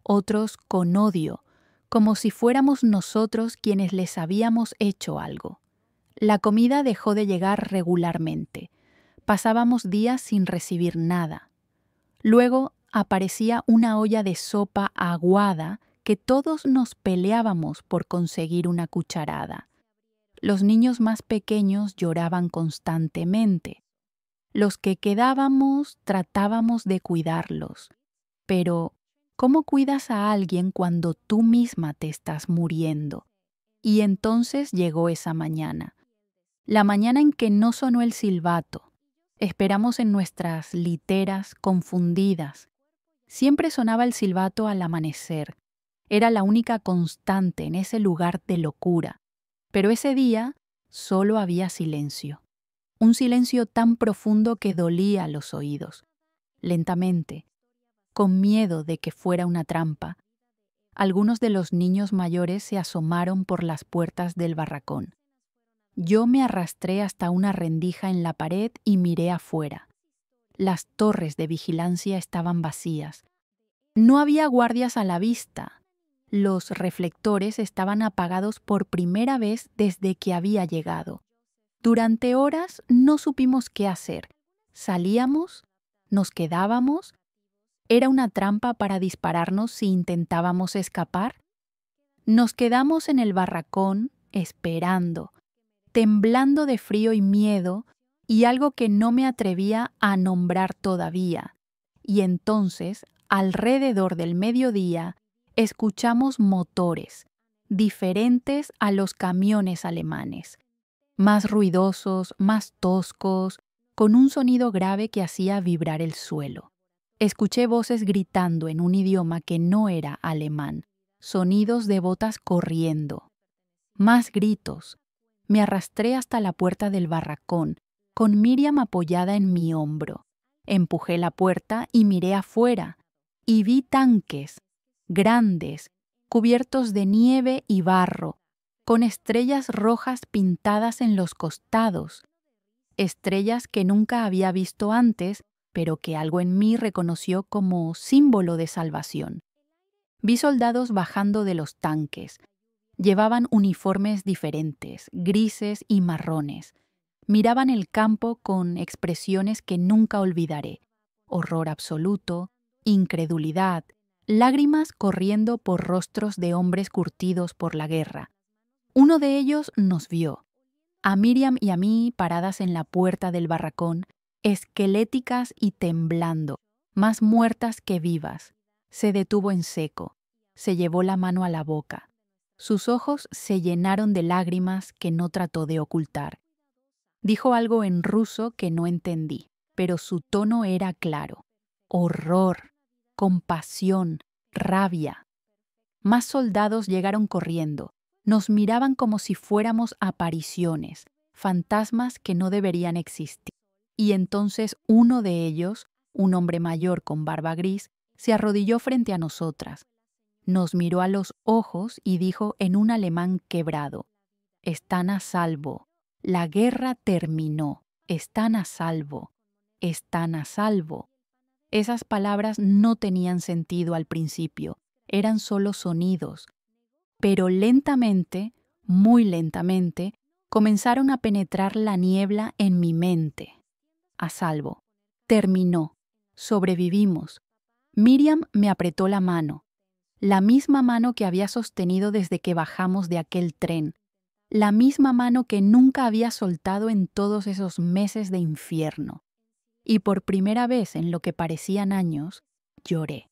otros con odio, como si fuéramos nosotros quienes les habíamos hecho algo. La comida dejó de llegar regularmente. Pasábamos días sin recibir nada. Luego aparecía una olla de sopa aguada que todos nos peleábamos por conseguir una cucharada. Los niños más pequeños lloraban constantemente. Los que quedábamos tratábamos de cuidarlos. Pero, ¿cómo cuidas a alguien cuando tú misma te estás muriendo? Y entonces llegó esa mañana. La mañana en que no sonó el silbato. Esperamos en nuestras literas confundidas. Siempre sonaba el silbato al amanecer. Era la única constante en ese lugar de locura. Pero ese día solo había silencio. Un silencio tan profundo que dolía los oídos. Lentamente, con miedo de que fuera una trampa, algunos de los niños mayores se asomaron por las puertas del barracón. Yo me arrastré hasta una rendija en la pared y miré afuera. Las torres de vigilancia estaban vacías. No había guardias a la vista. Los reflectores estaban apagados por primera vez desde que había llegado. Durante horas no supimos qué hacer. Salíamos, nos quedábamos. ¿Era una trampa para dispararnos si intentábamos escapar? Nos quedamos en el barracón esperando, temblando de frío y miedo y algo que no me atrevía a nombrar todavía. Y entonces, alrededor del mediodía, escuchamos motores, diferentes a los camiones alemanes, más ruidosos, más toscos, con un sonido grave que hacía vibrar el suelo. Escuché voces gritando en un idioma que no era alemán, sonidos de botas corriendo. Más gritos. Me arrastré hasta la puerta del barracón, con Miriam apoyada en mi hombro. Empujé la puerta y miré afuera, y vi tanques, grandes, cubiertos de nieve y barro, con estrellas rojas pintadas en los costados, estrellas que nunca había visto antes, pero que algo en mí reconoció como símbolo de salvación. Vi soldados bajando de los tanques. Llevaban uniformes diferentes, grises y marrones. Miraban el campo con expresiones que nunca olvidaré: horror absoluto, incredulidad, lágrimas corriendo por rostros de hombres curtidos por la guerra. Uno de ellos nos vio, a Miriam y a mí paradas en la puerta del barracón, esqueléticas y temblando, más muertas que vivas. Se detuvo en seco, se llevó la mano a la boca. Sus ojos se llenaron de lágrimas que no trató de ocultar. Dijo algo en ruso que no entendí, pero su tono era claro: horror, compasión, rabia. Más soldados llegaron corriendo. Nos miraban como si fuéramos apariciones, fantasmas que no deberían existir. Y entonces uno de ellos, un hombre mayor con barba gris, se arrodilló frente a nosotras. Nos miró a los ojos y dijo en un alemán quebrado: «Están a salvo. La guerra terminó. Están a salvo. Están a salvo». Esas palabras no tenían sentido al principio, eran solo sonidos. Pero lentamente, muy lentamente, comenzaron a penetrar la niebla en mi mente. A salvo. Terminó. Sobrevivimos. Miriam me apretó la misma mano que había sostenido desde que bajamos de aquel tren, la misma mano que nunca había soltado en todos esos meses de infierno. Y por primera vez en lo que parecían años, lloré.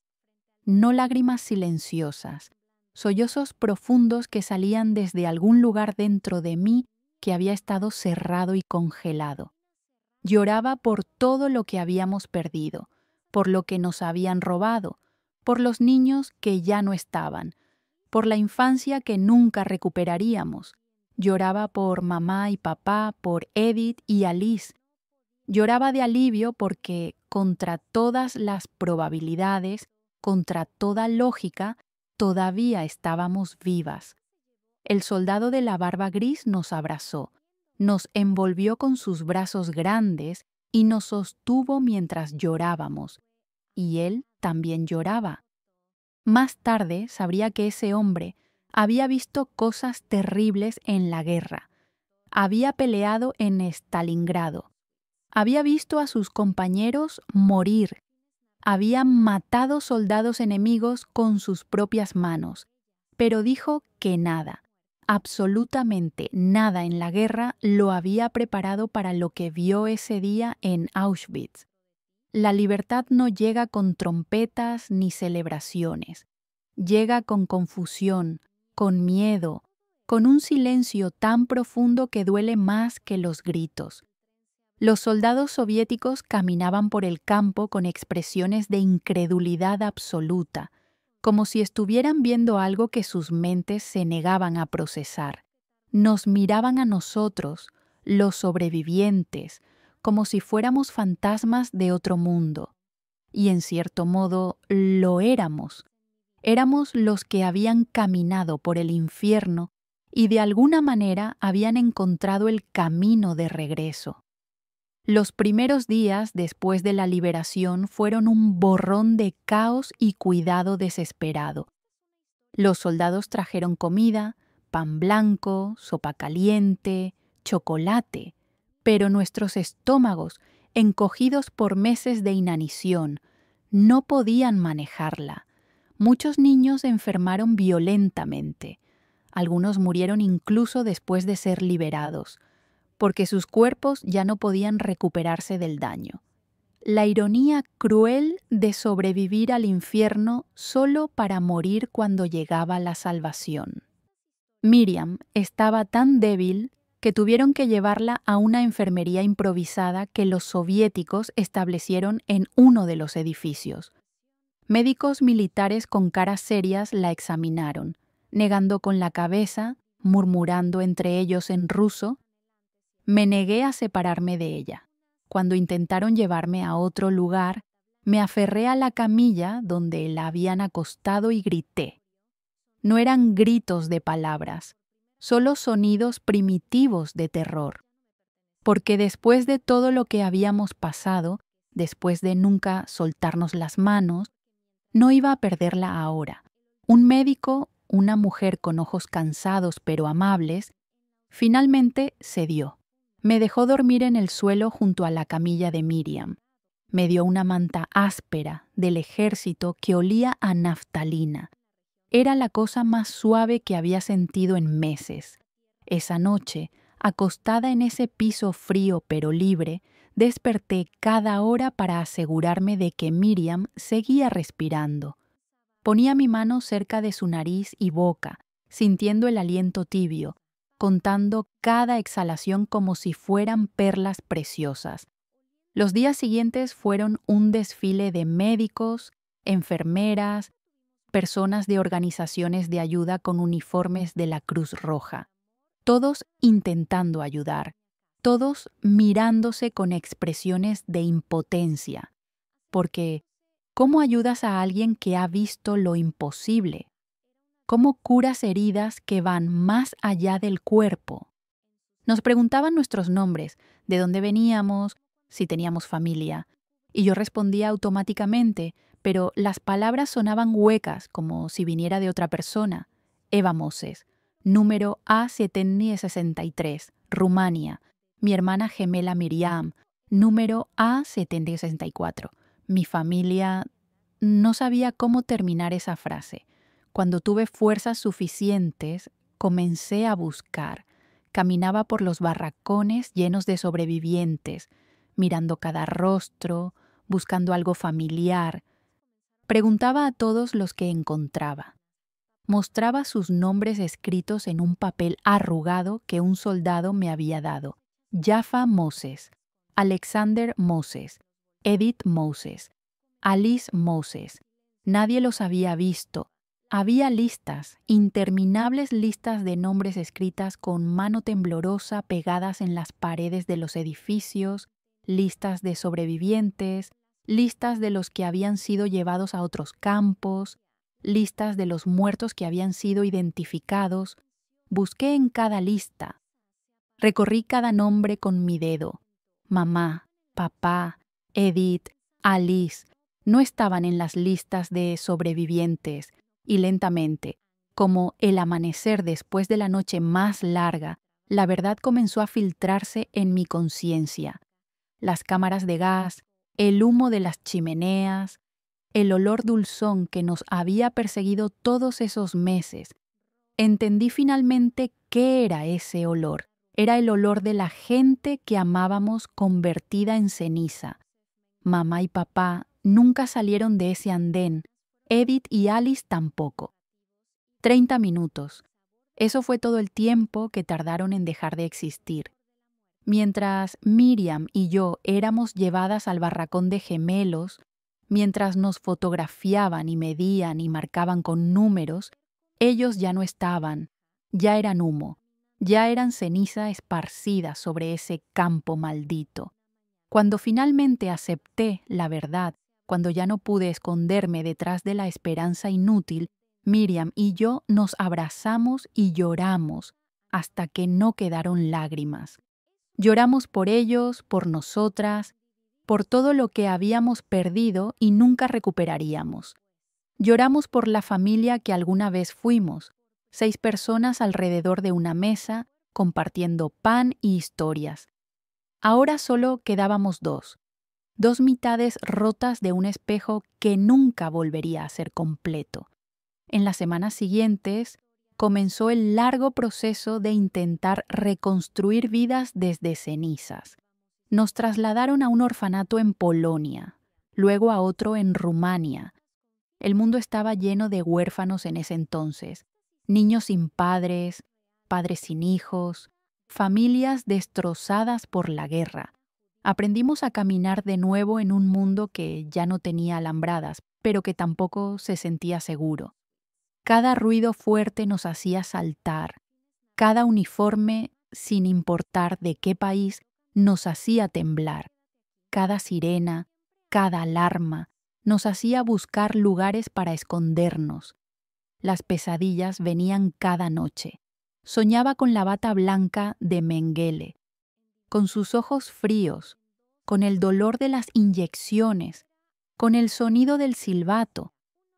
No lágrimas silenciosas, sollozos profundos que salían desde algún lugar dentro de mí que había estado cerrado y congelado. Lloraba por todo lo que habíamos perdido, por lo que nos habían robado, por los niños que ya no estaban, por la infancia que nunca recuperaríamos. Lloraba por mamá y papá, por Edith y Alice. Lloraba de alivio porque, contra todas las probabilidades, contra toda lógica, todavía estábamos vivas. El soldado de la barba gris nos abrazó, nos envolvió con sus brazos grandes y nos sostuvo mientras llorábamos. Y él también lloraba. Más tarde sabría que ese hombre había visto cosas terribles en la guerra. Había peleado en Stalingrado. Había visto a sus compañeros morir. Había matado soldados enemigos con sus propias manos. Pero dijo que nada, absolutamente nada en la guerra lo había preparado para lo que vio ese día en Auschwitz. La libertad no llega con trompetas ni celebraciones. Llega con confusión, con miedo, con un silencio tan profundo que duele más que los gritos. Los soldados soviéticos caminaban por el campo con expresiones de incredulidad absoluta, como si estuvieran viendo algo que sus mentes se negaban a procesar. Nos miraban a nosotros, los sobrevivientes, como si fuéramos fantasmas de otro mundo. Y en cierto modo lo éramos. Éramos los que habían caminado por el infierno y de alguna manera habían encontrado el camino de regreso. Los primeros días después de la liberación fueron un borrón de caos y cuidado desesperado. Los soldados trajeron comida, pan blanco, sopa caliente, chocolate, pero nuestros estómagos, encogidos por meses de inanición, no podían manejarla. Muchos niños enfermaron violentamente. Algunos murieron incluso después de ser liberados, porque sus cuerpos ya no podían recuperarse del daño. La ironía cruel de sobrevivir al infierno solo para morir cuando llegaba la salvación. Miriam estaba tan débil que tuvieron que llevarla a una enfermería improvisada que los soviéticos establecieron en uno de los edificios. Médicos militares con caras serias la examinaron, negando con la cabeza, murmurando entre ellos en ruso. Me negué a separarme de ella. Cuando intentaron llevarme a otro lugar, me aferré a la camilla donde la habían acostado y grité. No eran gritos de palabras, solo sonidos primitivos de terror. Porque después de todo lo que habíamos pasado, después de nunca soltarnos las manos, no iba a perderla ahora. Un médico, una mujer con ojos cansados pero amables, finalmente cedió. Me dejó dormir en el suelo junto a la camilla de Miriam. Me dio una manta áspera del ejército que olía a naftalina. Era la cosa más suave que había sentido en meses. Esa noche, acostada en ese piso frío pero libre, desperté cada hora para asegurarme de que Miriam seguía respirando. Ponía mi mano cerca de su nariz y boca, sintiendo el aliento tibio, contando cada exhalación como si fueran perlas preciosas. Los días siguientes fueron un desfile de médicos, enfermeras, personas de organizaciones de ayuda con uniformes de la Cruz Roja, todos intentando ayudar, todos mirándose con expresiones de impotencia, porque ¿cómo ayudas a alguien que ha visto lo imposible? ¿Cómo curas heridas que van más allá del cuerpo? Nos preguntaban nuestros nombres, de dónde veníamos, si teníamos familia, y yo respondía automáticamente, pero las palabras sonaban huecas, como si viniera de otra persona. Eva Moses, número A763, Rumania. Mi hermana gemela Miriam, número A764. Mi familia... No sabía cómo terminar esa frase. Cuando tuve fuerzas suficientes, comencé a buscar. Caminaba por los barracones llenos de sobrevivientes, mirando cada rostro, buscando algo familiar. Preguntaba a todos los que encontraba. Mostraba sus nombres escritos en un papel arrugado que un soldado me había dado. Jaffa Moses, Alexander Moses, Edith Moses, Alice Moses. Nadie los había visto. Había listas, interminables listas de nombres escritas con mano temblorosa pegadas en las paredes de los edificios, listas de sobrevivientes, listas de los que habían sido llevados a otros campos, listas de los muertos que habían sido identificados. Busqué en cada lista. Recorrí cada nombre con mi dedo. Mamá, papá, Edith, Alice, no estaban en las listas de sobrevivientes, y lentamente, como el amanecer después de la noche más larga, la verdad comenzó a filtrarse en mi conciencia. Las cámaras de gas, el humo de las chimeneas, el olor dulzón que nos había perseguido todos esos meses. Entendí finalmente qué era ese olor. Era el olor de la gente que amábamos convertida en ceniza. Mamá y papá nunca salieron de ese andén. Edith y Alice tampoco. 30 minutos. Eso fue todo el tiempo que tardaron en dejar de existir. Mientras Miriam y yo éramos llevadas al barracón de gemelos, mientras nos fotografiaban y medían y marcaban con números, ellos ya no estaban, ya eran humo, ya eran ceniza esparcida sobre ese campo maldito. Cuando finalmente acepté la verdad, cuando ya no pude esconderme detrás de la esperanza inútil, Miriam y yo nos abrazamos y lloramos hasta que no quedaron lágrimas. Lloramos por ellos, por nosotras, por todo lo que habíamos perdido y nunca recuperaríamos. Lloramos por la familia que alguna vez fuimos, 6 personas alrededor de una mesa, compartiendo pan y historias. Ahora solo quedábamos dos mitades rotas de un espejo que nunca volvería a ser completo. En las semanas siguientes, comenzó el largo proceso de intentar reconstruir vidas desde cenizas. Nos trasladaron a un orfanato en Polonia, luego a otro en Rumania. El mundo estaba lleno de huérfanos en ese entonces, niños sin padres, padres sin hijos, familias destrozadas por la guerra. Aprendimos a caminar de nuevo en un mundo que ya no tenía alambradas, pero que tampoco se sentía seguro. Cada ruido fuerte nos hacía saltar. Cada uniforme, sin importar de qué país, nos hacía temblar. Cada sirena, cada alarma, nos hacía buscar lugares para escondernos. Las pesadillas venían cada noche. Soñaba con la bata blanca de Mengele, con sus ojos fríos, con el dolor de las inyecciones, con el sonido del silbato.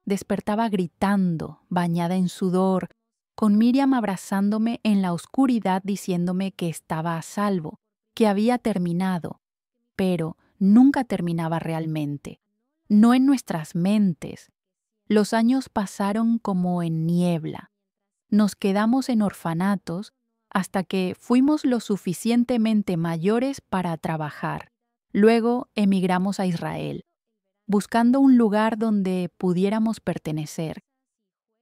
Despertaba gritando, bañada en sudor, con Miriam abrazándome en la oscuridad diciéndome que estaba a salvo, que había terminado, pero nunca terminaba realmente, no en nuestras mentes. Los años pasaron como en niebla. Nos quedamos en orfanatos hasta que fuimos lo suficientemente mayores para trabajar. Luego emigramos a Israel, buscando un lugar donde pudiéramos pertenecer,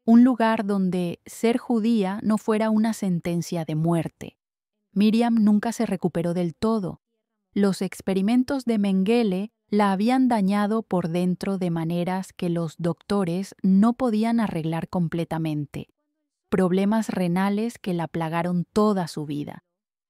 un lugar donde ser judía no fuera una sentencia de muerte. Miriam nunca se recuperó del todo. Los experimentos de Mengele la habían dañado por dentro de maneras que los doctores no podían arreglar completamente. Problemas renales que la plagaron toda su vida,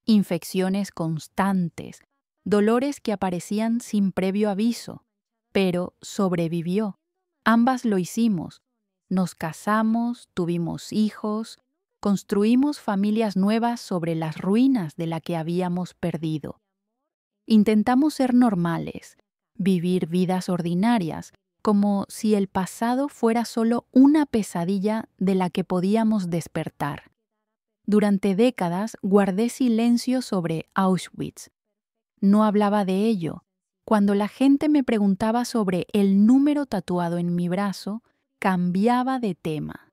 infecciones constantes, dolores que aparecían sin previo aviso, pero sobrevivió. Ambas lo hicimos. Nos casamos, tuvimos hijos, construimos familias nuevas sobre las ruinas de la que habíamos perdido. Intentamos ser normales, vivir vidas ordinarias, como si el pasado fuera solo una pesadilla de la que podíamos despertar. Durante décadas guardé silencio sobre Auschwitz. No hablaba de ello. Cuando la gente me preguntaba sobre el número tatuado en mi brazo, cambiaba de tema.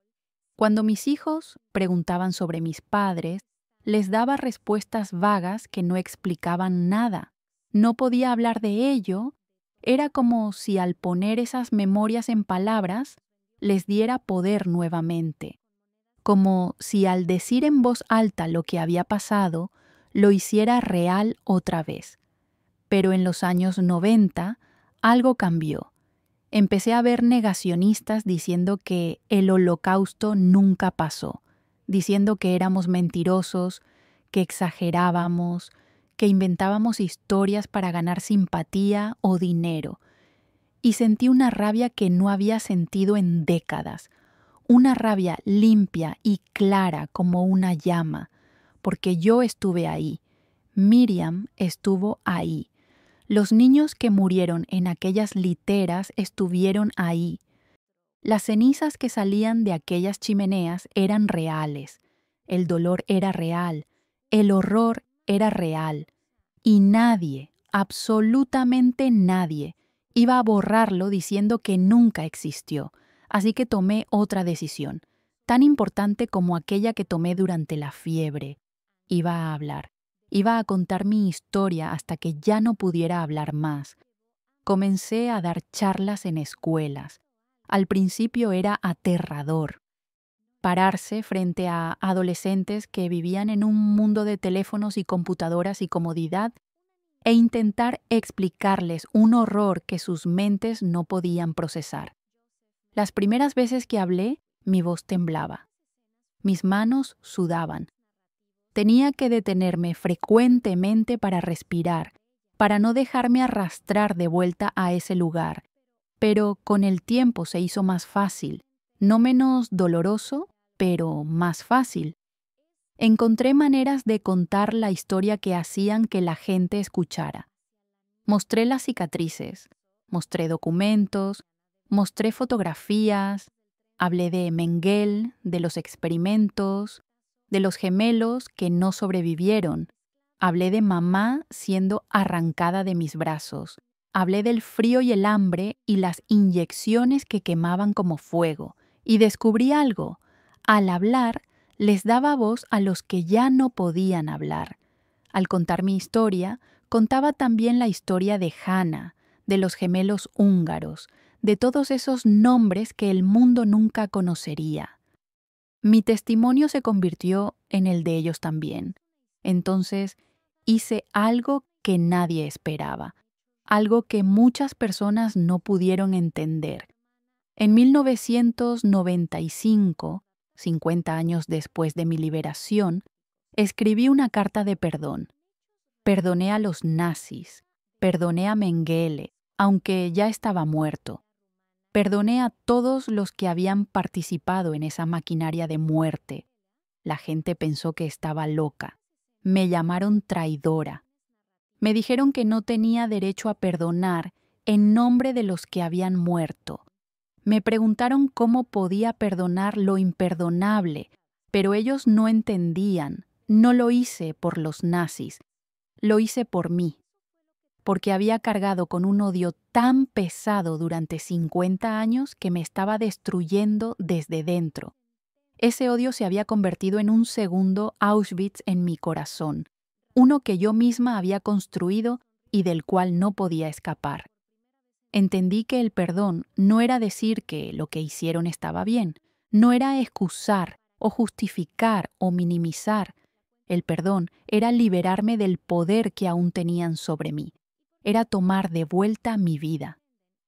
Cuando mis hijos preguntaban sobre mis padres, les daba respuestas vagas que no explicaban nada. No podía hablar de ello. Era como si al poner esas memorias en palabras, les diera poder nuevamente. Como si al decir en voz alta lo que había pasado, lo hiciera real otra vez. Pero en los años 90, algo cambió. Empecé a ver negacionistas diciendo que el Holocausto nunca pasó, diciendo que éramos mentirosos, que exagerábamos, que inventábamos historias para ganar simpatía o dinero. Y sentí una rabia que no había sentido en décadas, una rabia limpia y clara como una llama, porque yo estuve ahí, Miriam estuvo ahí. Los niños que murieron en aquellas literas estuvieron ahí. Las cenizas que salían de aquellas chimeneas eran reales. El dolor era real. El horror era real. Y nadie, absolutamente nadie, iba a borrarlo diciendo que nunca existió. Así que tomé otra decisión, tan importante como aquella que tomé durante la fiebre. Iba a hablar. Iba a contar mi historia hasta que ya no pudiera hablar más. Comencé a dar charlas en escuelas. Al principio era aterrador. Pararse frente a adolescentes que vivían en un mundo de teléfonos y computadoras y comodidad e intentar explicarles un horror que sus mentes no podían procesar. Las primeras veces que hablé, mi voz temblaba. Mis manos sudaban. Tenía que detenerme frecuentemente para respirar, para no dejarme arrastrar de vuelta a ese lugar. Pero con el tiempo se hizo más fácil, no menos doloroso, pero más fácil. Encontré maneras de contar la historia que hacían que la gente escuchara. Mostré las cicatrices, mostré documentos, mostré fotografías, hablé de Mengele, de los experimentos, de los gemelos que no sobrevivieron, Hablé de mamá siendo arrancada de mis brazos. Hablé del frío y el hambre y las inyecciones que quemaban como fuego. Y descubrí algo. Al hablar, les daba voz a los que ya no podían hablar. Al contar mi historia, contaba también la historia de Hannah, de los gemelos húngaros, de todos esos nombres que el mundo nunca conocería. Mi testimonio se convirtió en el de ellos también. Entonces, hice algo que nadie esperaba, algo que muchas personas no pudieron entender. En 1995, 50 años después de mi liberación, escribí una carta de perdón. Perdoné a los nazis, perdoné a Mengele, aunque ya estaba muerto. Perdoné a todos los que habían participado en esa maquinaria de muerte. La gente pensó que estaba loca. Me llamaron traidora. Me dijeron que no tenía derecho a perdonar en nombre de los que habían muerto. Me preguntaron cómo podía perdonar lo imperdonable, pero ellos no entendían. No lo hice por los nazis, lo hice por mí, porque había cargado con un odio tan pesado durante 50 años que me estaba destruyendo desde dentro. Ese odio se había convertido en un segundo Auschwitz en mi corazón, uno que yo misma había construido y del cual no podía escapar. Entendí que el perdón no era decir que lo que hicieron estaba bien, no era excusar o justificar o minimizar. El perdón era liberarme del poder que aún tenían sobre mí. Era tomar de vuelta mi vida.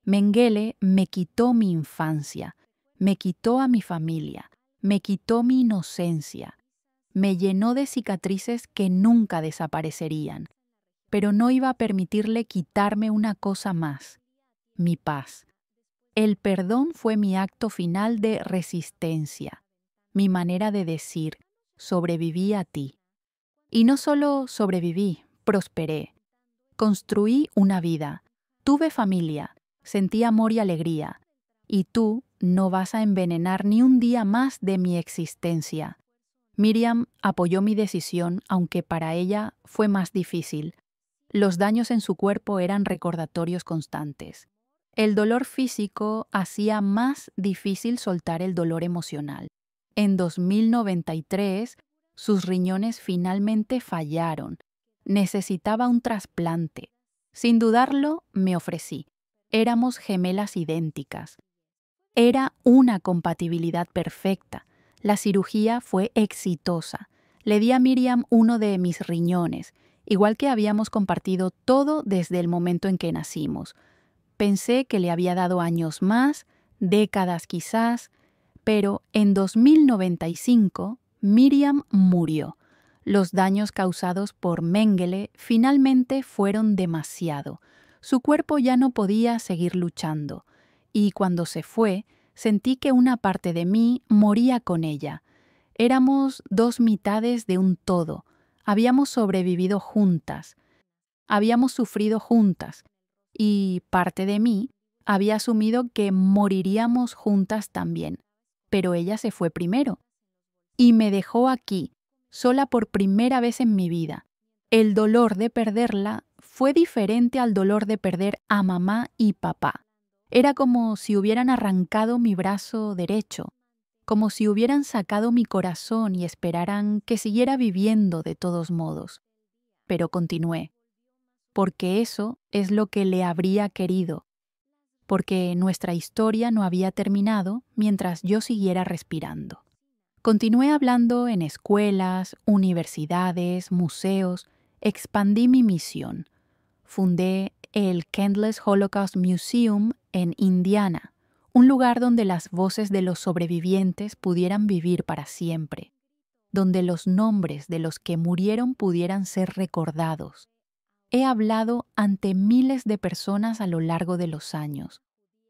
Mengele me quitó mi infancia, me quitó a mi familia, me quitó mi inocencia, me llenó de cicatrices que nunca desaparecerían, pero no iba a permitirle quitarme una cosa más, mi paz. El perdón fue mi acto final de resistencia, mi manera de decir, sobreviví a ti. Y no solo sobreviví, prosperé. Construí una vida, tuve familia, sentí amor y alegría, y tú no vas a envenenar ni un día más de mi existencia. Miriam apoyó mi decisión, aunque para ella fue más difícil. Los daños en su cuerpo eran recordatorios constantes. El dolor físico hacía más difícil soltar el dolor emocional. En 2093, sus riñones finalmente fallaron. Necesitaba un trasplante. Sin dudarlo, me ofrecí. Éramos gemelas idénticas. Era una compatibilidad perfecta. La cirugía fue exitosa. Le di a Miriam uno de mis riñones, igual que habíamos compartido todo desde el momento en que nacimos. Pensé que le había dado años más, décadas quizás, pero en 2095 Miriam murió. Los daños causados por Mengele finalmente fueron demasiado. Su cuerpo ya no podía seguir luchando, y cuando se fue, sentí que una parte de mí moría con ella. Éramos dos mitades de un todo. Habíamos sobrevivido juntas. Habíamos sufrido juntas. Y parte de mí había asumido que moriríamos juntas también. Pero ella se fue primero. Y me dejó aquí, sola por primera vez en mi vida. El dolor de perderla fue diferente al dolor de perder a mamá y papá. Era como si hubieran arrancado mi brazo derecho, como si hubieran sacado mi corazón y esperaran que siguiera viviendo de todos modos. Pero continué, porque eso es lo que le habría querido, porque nuestra historia no había terminado mientras yo siguiera respirando. Continué hablando en escuelas, universidades, museos, expandí mi misión. Fundé el Kendless Holocaust Museum en Indiana, un lugar donde las voces de los sobrevivientes pudieran vivir para siempre, donde los nombres de los que murieron pudieran ser recordados. He hablado ante miles de personas a lo largo de los años,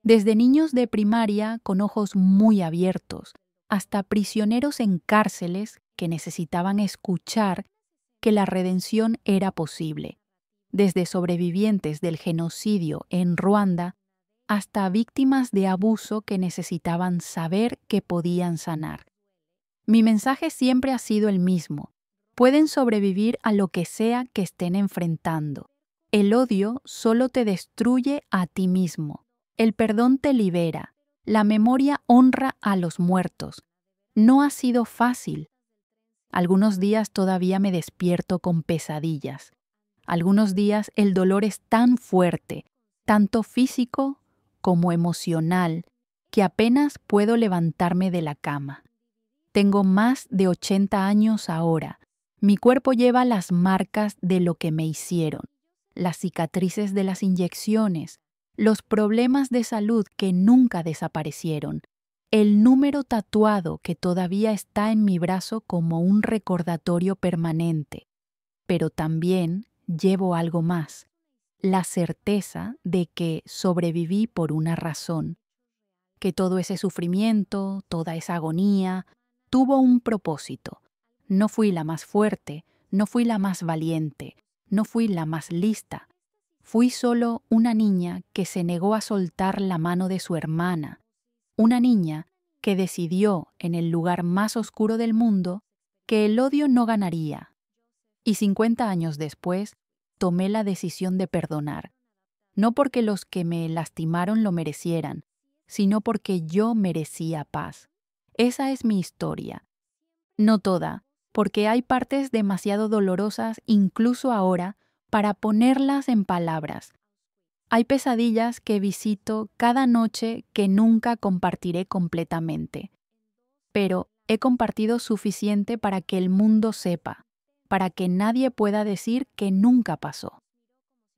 desde niños de primaria con ojos muy abiertos, hasta prisioneros en cárceles que necesitaban escuchar que la redención era posible, desde sobrevivientes del genocidio en Ruanda hasta víctimas de abuso que necesitaban saber que podían sanar. Mi mensaje siempre ha sido el mismo: pueden sobrevivir a lo que sea que estén enfrentando. El odio solo te destruye a ti mismo. El perdón te libera. La memoria honra a los muertos. No ha sido fácil. Algunos días todavía me despierto con pesadillas. Algunos días el dolor es tan fuerte, tanto físico como emocional, que apenas puedo levantarme de la cama. Tengo más de 80 años ahora. Mi cuerpo lleva las marcas de lo que me hicieron, las cicatrices de las inyecciones, los problemas de salud que nunca desaparecieron, el número tatuado que todavía está en mi brazo como un recordatorio permanente. Pero también llevo algo más, la certeza de que sobreviví por una razón, que todo ese sufrimiento, toda esa agonía, tuvo un propósito. No fui la más fuerte, no fui la más valiente, no fui la más lista. Fui solo una niña que se negó a soltar la mano de su hermana, una niña que decidió, en el lugar más oscuro del mundo, que el odio no ganaría. Y 50 años después, tomé la decisión de perdonar, no porque los que me lastimaron lo merecieran, sino porque yo merecía paz. Esa es mi historia. No toda, porque hay partes demasiado dolorosas incluso ahora para ponerlas en palabras. Hay pesadillas que visito cada noche que nunca compartiré completamente. Pero he compartido suficiente para que el mundo sepa, para que nadie pueda decir que nunca pasó,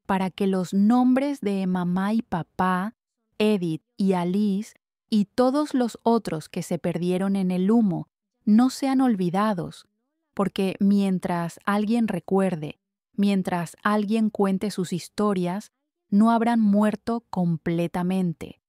para que los nombres de mamá y papá, Edith y Alice y todos los otros que se perdieron en el humo no sean olvidados, porque mientras alguien recuerde, mientras alguien cuente sus historias, no habrán muerto completamente.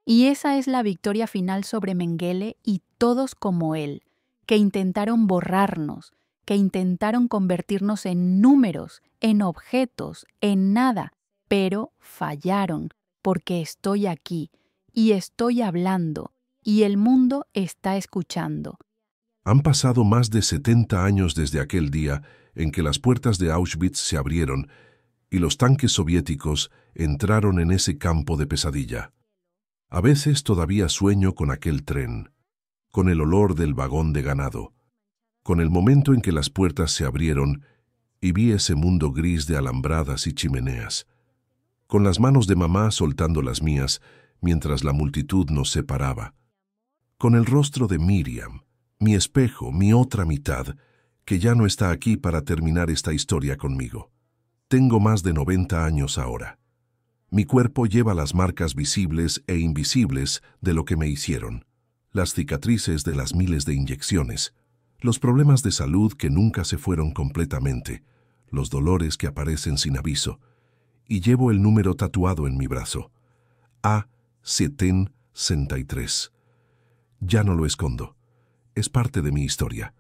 Y esa es la victoria final sobre Mengele y todos como él, que intentaron borrarnos, que intentaron convertirnos en números, en objetos, en nada, pero fallaron, porque estoy aquí, y estoy hablando, y el mundo está escuchando. Han pasado más de 70 años desde aquel día en que las puertas de Auschwitz se abrieron y los tanques soviéticos entraron en ese campo de pesadilla. A veces todavía sueño con aquel tren, con el olor del vagón de ganado, con el momento en que las puertas se abrieron y vi ese mundo gris de alambradas y chimeneas, con las manos de mamá soltando las mías mientras la multitud nos separaba, con el rostro de Miriam, mi espejo, mi otra mitad, que ya no está aquí para terminar esta historia conmigo. Tengo más de 90 años ahora. Mi cuerpo lleva las marcas visibles e invisibles de lo que me hicieron, las cicatrices de las miles de inyecciones, los problemas de salud que nunca se fueron completamente, los dolores que aparecen sin aviso, y llevo el número tatuado en mi brazo, A763. Ya no lo escondo. Es parte de mi historia.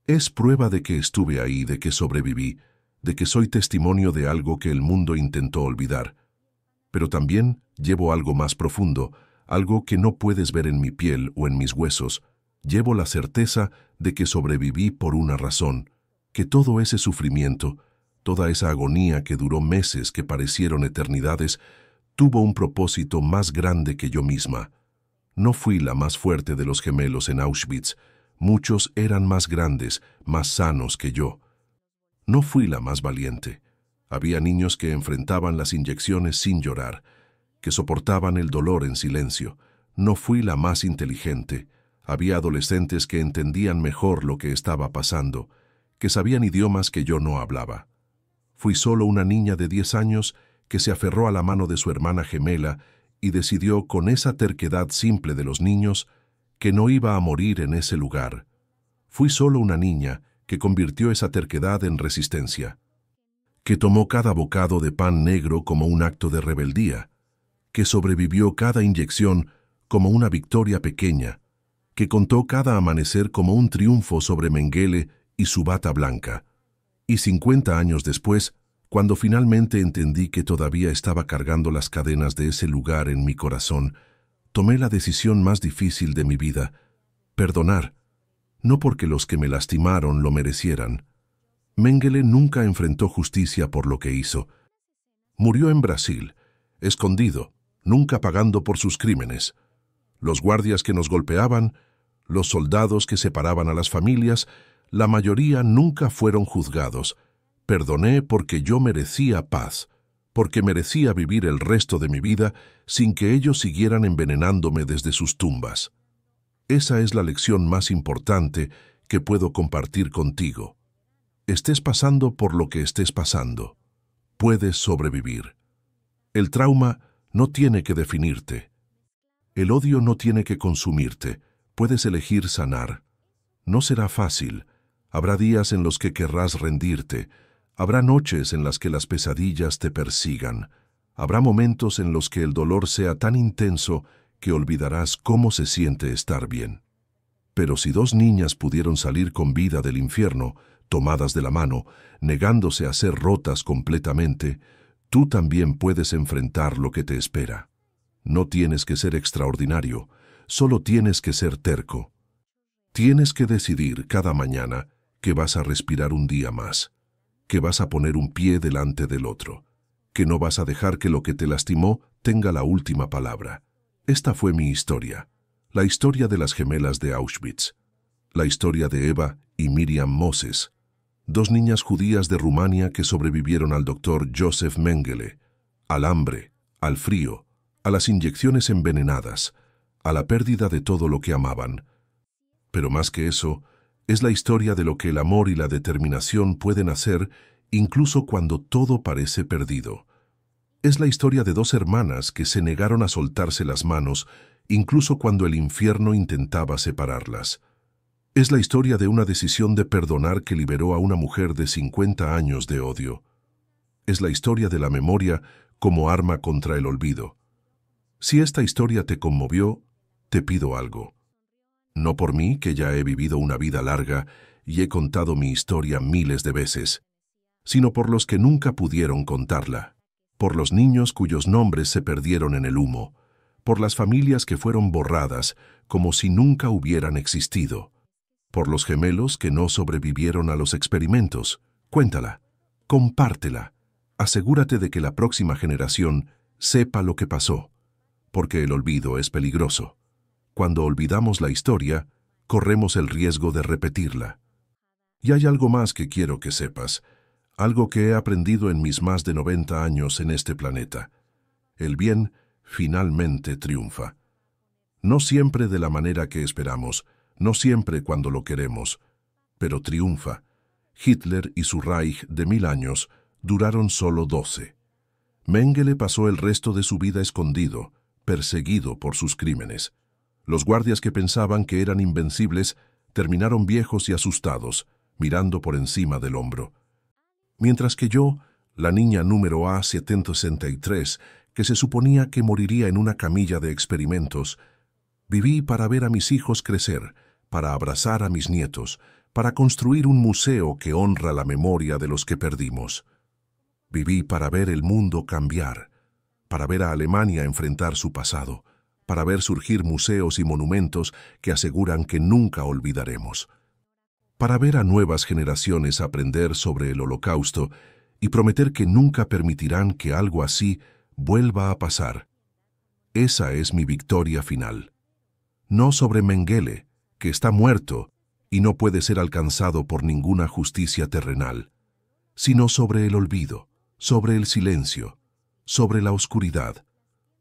Es prueba de que estuve ahí, de que sobreviví, de que soy testimonio de algo que el mundo intentó olvidar. Pero también llevo algo más profundo, algo que no puedes ver en mi piel o en mis huesos. Llevo la certeza de que sobreviví por una razón, que todo ese sufrimiento, toda esa agonía que duró meses, que parecieron eternidades, tuvo un propósito más grande que yo misma. No fui la más fuerte de los gemelos en Auschwitz. Muchos eran más grandes, más sanos que yo. No fui la más valiente. Había niños que enfrentaban las inyecciones sin llorar, que soportaban el dolor en silencio. No fui la más inteligente. Había adolescentes que entendían mejor lo que estaba pasando, que sabían idiomas que yo no hablaba. Fui solo una niña de 10 años que se aferró a la mano de su hermana gemela y decidió con esa terquedad simple de los niños que no iba a morir en ese lugar. Fui solo una niña que convirtió esa terquedad en resistencia, que tomó cada bocado de pan negro como un acto de rebeldía, que sobrevivió cada inyección como una victoria pequeña, que contó cada amanecer como un triunfo sobre Mengele y su bata blanca. Y 50 años después, cuando finalmente entendí que todavía estaba cargando las cadenas de ese lugar en mi corazón, tomé la decisión más difícil de mi vida: perdonar, no porque los que me lastimaron lo merecieran, Mengele nunca enfrentó justicia por lo que hizo. Murió en Brasil, escondido, nunca pagando por sus crímenes. Los guardias que nos golpeaban, los soldados que separaban a las familias, la mayoría nunca fueron juzgados. Perdoné porque yo merecía paz, porque merecía vivir el resto de mi vida sin que ellos siguieran envenenándome desde sus tumbas. Esa es la lección más importante que puedo compartir contigo. Estés pasando por lo que estés pasando, puedes sobrevivir. El trauma no tiene que definirte. El odio no tiene que consumirte. Puedes elegir sanar. No será fácil. Habrá días en los que querrás rendirte. Habrá noches en las que las pesadillas te persigan. Habrá momentos en los que el dolor sea tan intenso que olvidarás cómo se siente estar bien. Pero si dos niñas pudieron salir con vida del infierno, tomadas de la mano, negándose a ser rotas completamente, tú también puedes enfrentar lo que te espera. No tienes que ser extraordinario, solo tienes que ser terco. Tienes que decidir cada mañana que vas a respirar un día más, que vas a poner un pie delante del otro, que no vas a dejar que lo que te lastimó tenga la última palabra. Esta fue mi historia, la historia de las gemelas de Auschwitz, la historia de Eva y Miriam Moses, dos niñas judías de Rumania que sobrevivieron al doctor Joseph Mengele, al hambre, al frío, a las inyecciones envenenadas, a la pérdida de todo lo que amaban. Pero más que eso, es la historia de lo que el amor y la determinación pueden hacer incluso cuando todo parece perdido. Es la historia de dos hermanas que se negaron a soltarse las manos incluso cuando el infierno intentaba separarlas. Es la historia de una decisión de perdonar que liberó a una mujer de 50 años de odio. Es la historia de la memoria como arma contra el olvido. Si esta historia te conmovió, te pido algo. No por mí, que ya he vivido una vida larga y he contado mi historia miles de veces, sino por los que nunca pudieron contarla, por los niños cuyos nombres se perdieron en el humo, por las familias que fueron borradas como si nunca hubieran existido, por los gemelos que no sobrevivieron a los experimentos. Cuéntala, compártela, asegúrate de que la próxima generación sepa lo que pasó, porque el olvido es peligroso. Cuando olvidamos la historia, corremos el riesgo de repetirla. Y hay algo más que quiero que sepas, algo que he aprendido en mis más de 90 años en este planeta. El bien finalmente triunfa. No siempre de la manera que esperamos, no siempre cuando lo queremos, pero triunfa. Hitler y su Reich de 1000 años duraron solo 12. Mengele pasó el resto de su vida escondido, perseguido por sus crímenes. Los guardias que pensaban que eran invencibles terminaron viejos y asustados, mirando por encima del hombro. Mientras que yo, la niña número A763, que se suponía que moriría en una camilla de experimentos, viví para ver a mis hijos crecer, para abrazar a mis nietos, para construir un museo que honra la memoria de los que perdimos. Viví para ver el mundo cambiar, para ver a Alemania enfrentar su pasado, para ver surgir museos y monumentos que aseguran que nunca olvidaremos, para ver a nuevas generaciones aprender sobre el Holocausto y prometer que nunca permitirán que algo así vuelva a pasar. Esa es mi victoria final. No sobre Mengele, que está muerto y no puede ser alcanzado por ninguna justicia terrenal, sino sobre el olvido, sobre el silencio, sobre la oscuridad,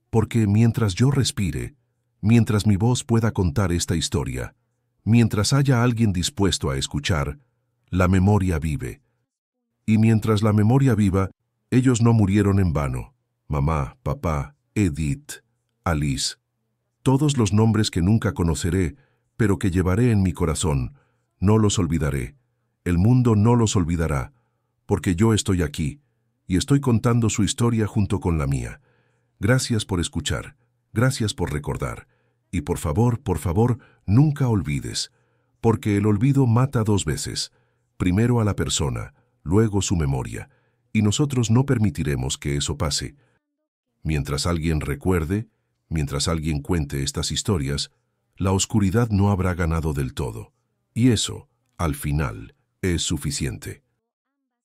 porque mientras yo respire, mientras mi voz pueda contar esta historia, mientras haya alguien dispuesto a escuchar, la memoria vive. Y mientras la memoria viva, ellos no murieron en vano. Mamá, papá, Edith, Alice, todos los nombres que nunca conoceré, pero que llevaré en mi corazón, no los olvidaré. El mundo no los olvidará, porque yo estoy aquí, y estoy contando su historia junto con la mía. Gracias por escuchar, gracias por recordar, y por favor, nunca olvides, porque el olvido mata 2 veces, primero a la persona, luego su memoria, y nosotros no permitiremos que eso pase. Mientras alguien recuerde, mientras alguien cuente estas historias, la oscuridad no habrá ganado del todo, y eso, al final, es suficiente.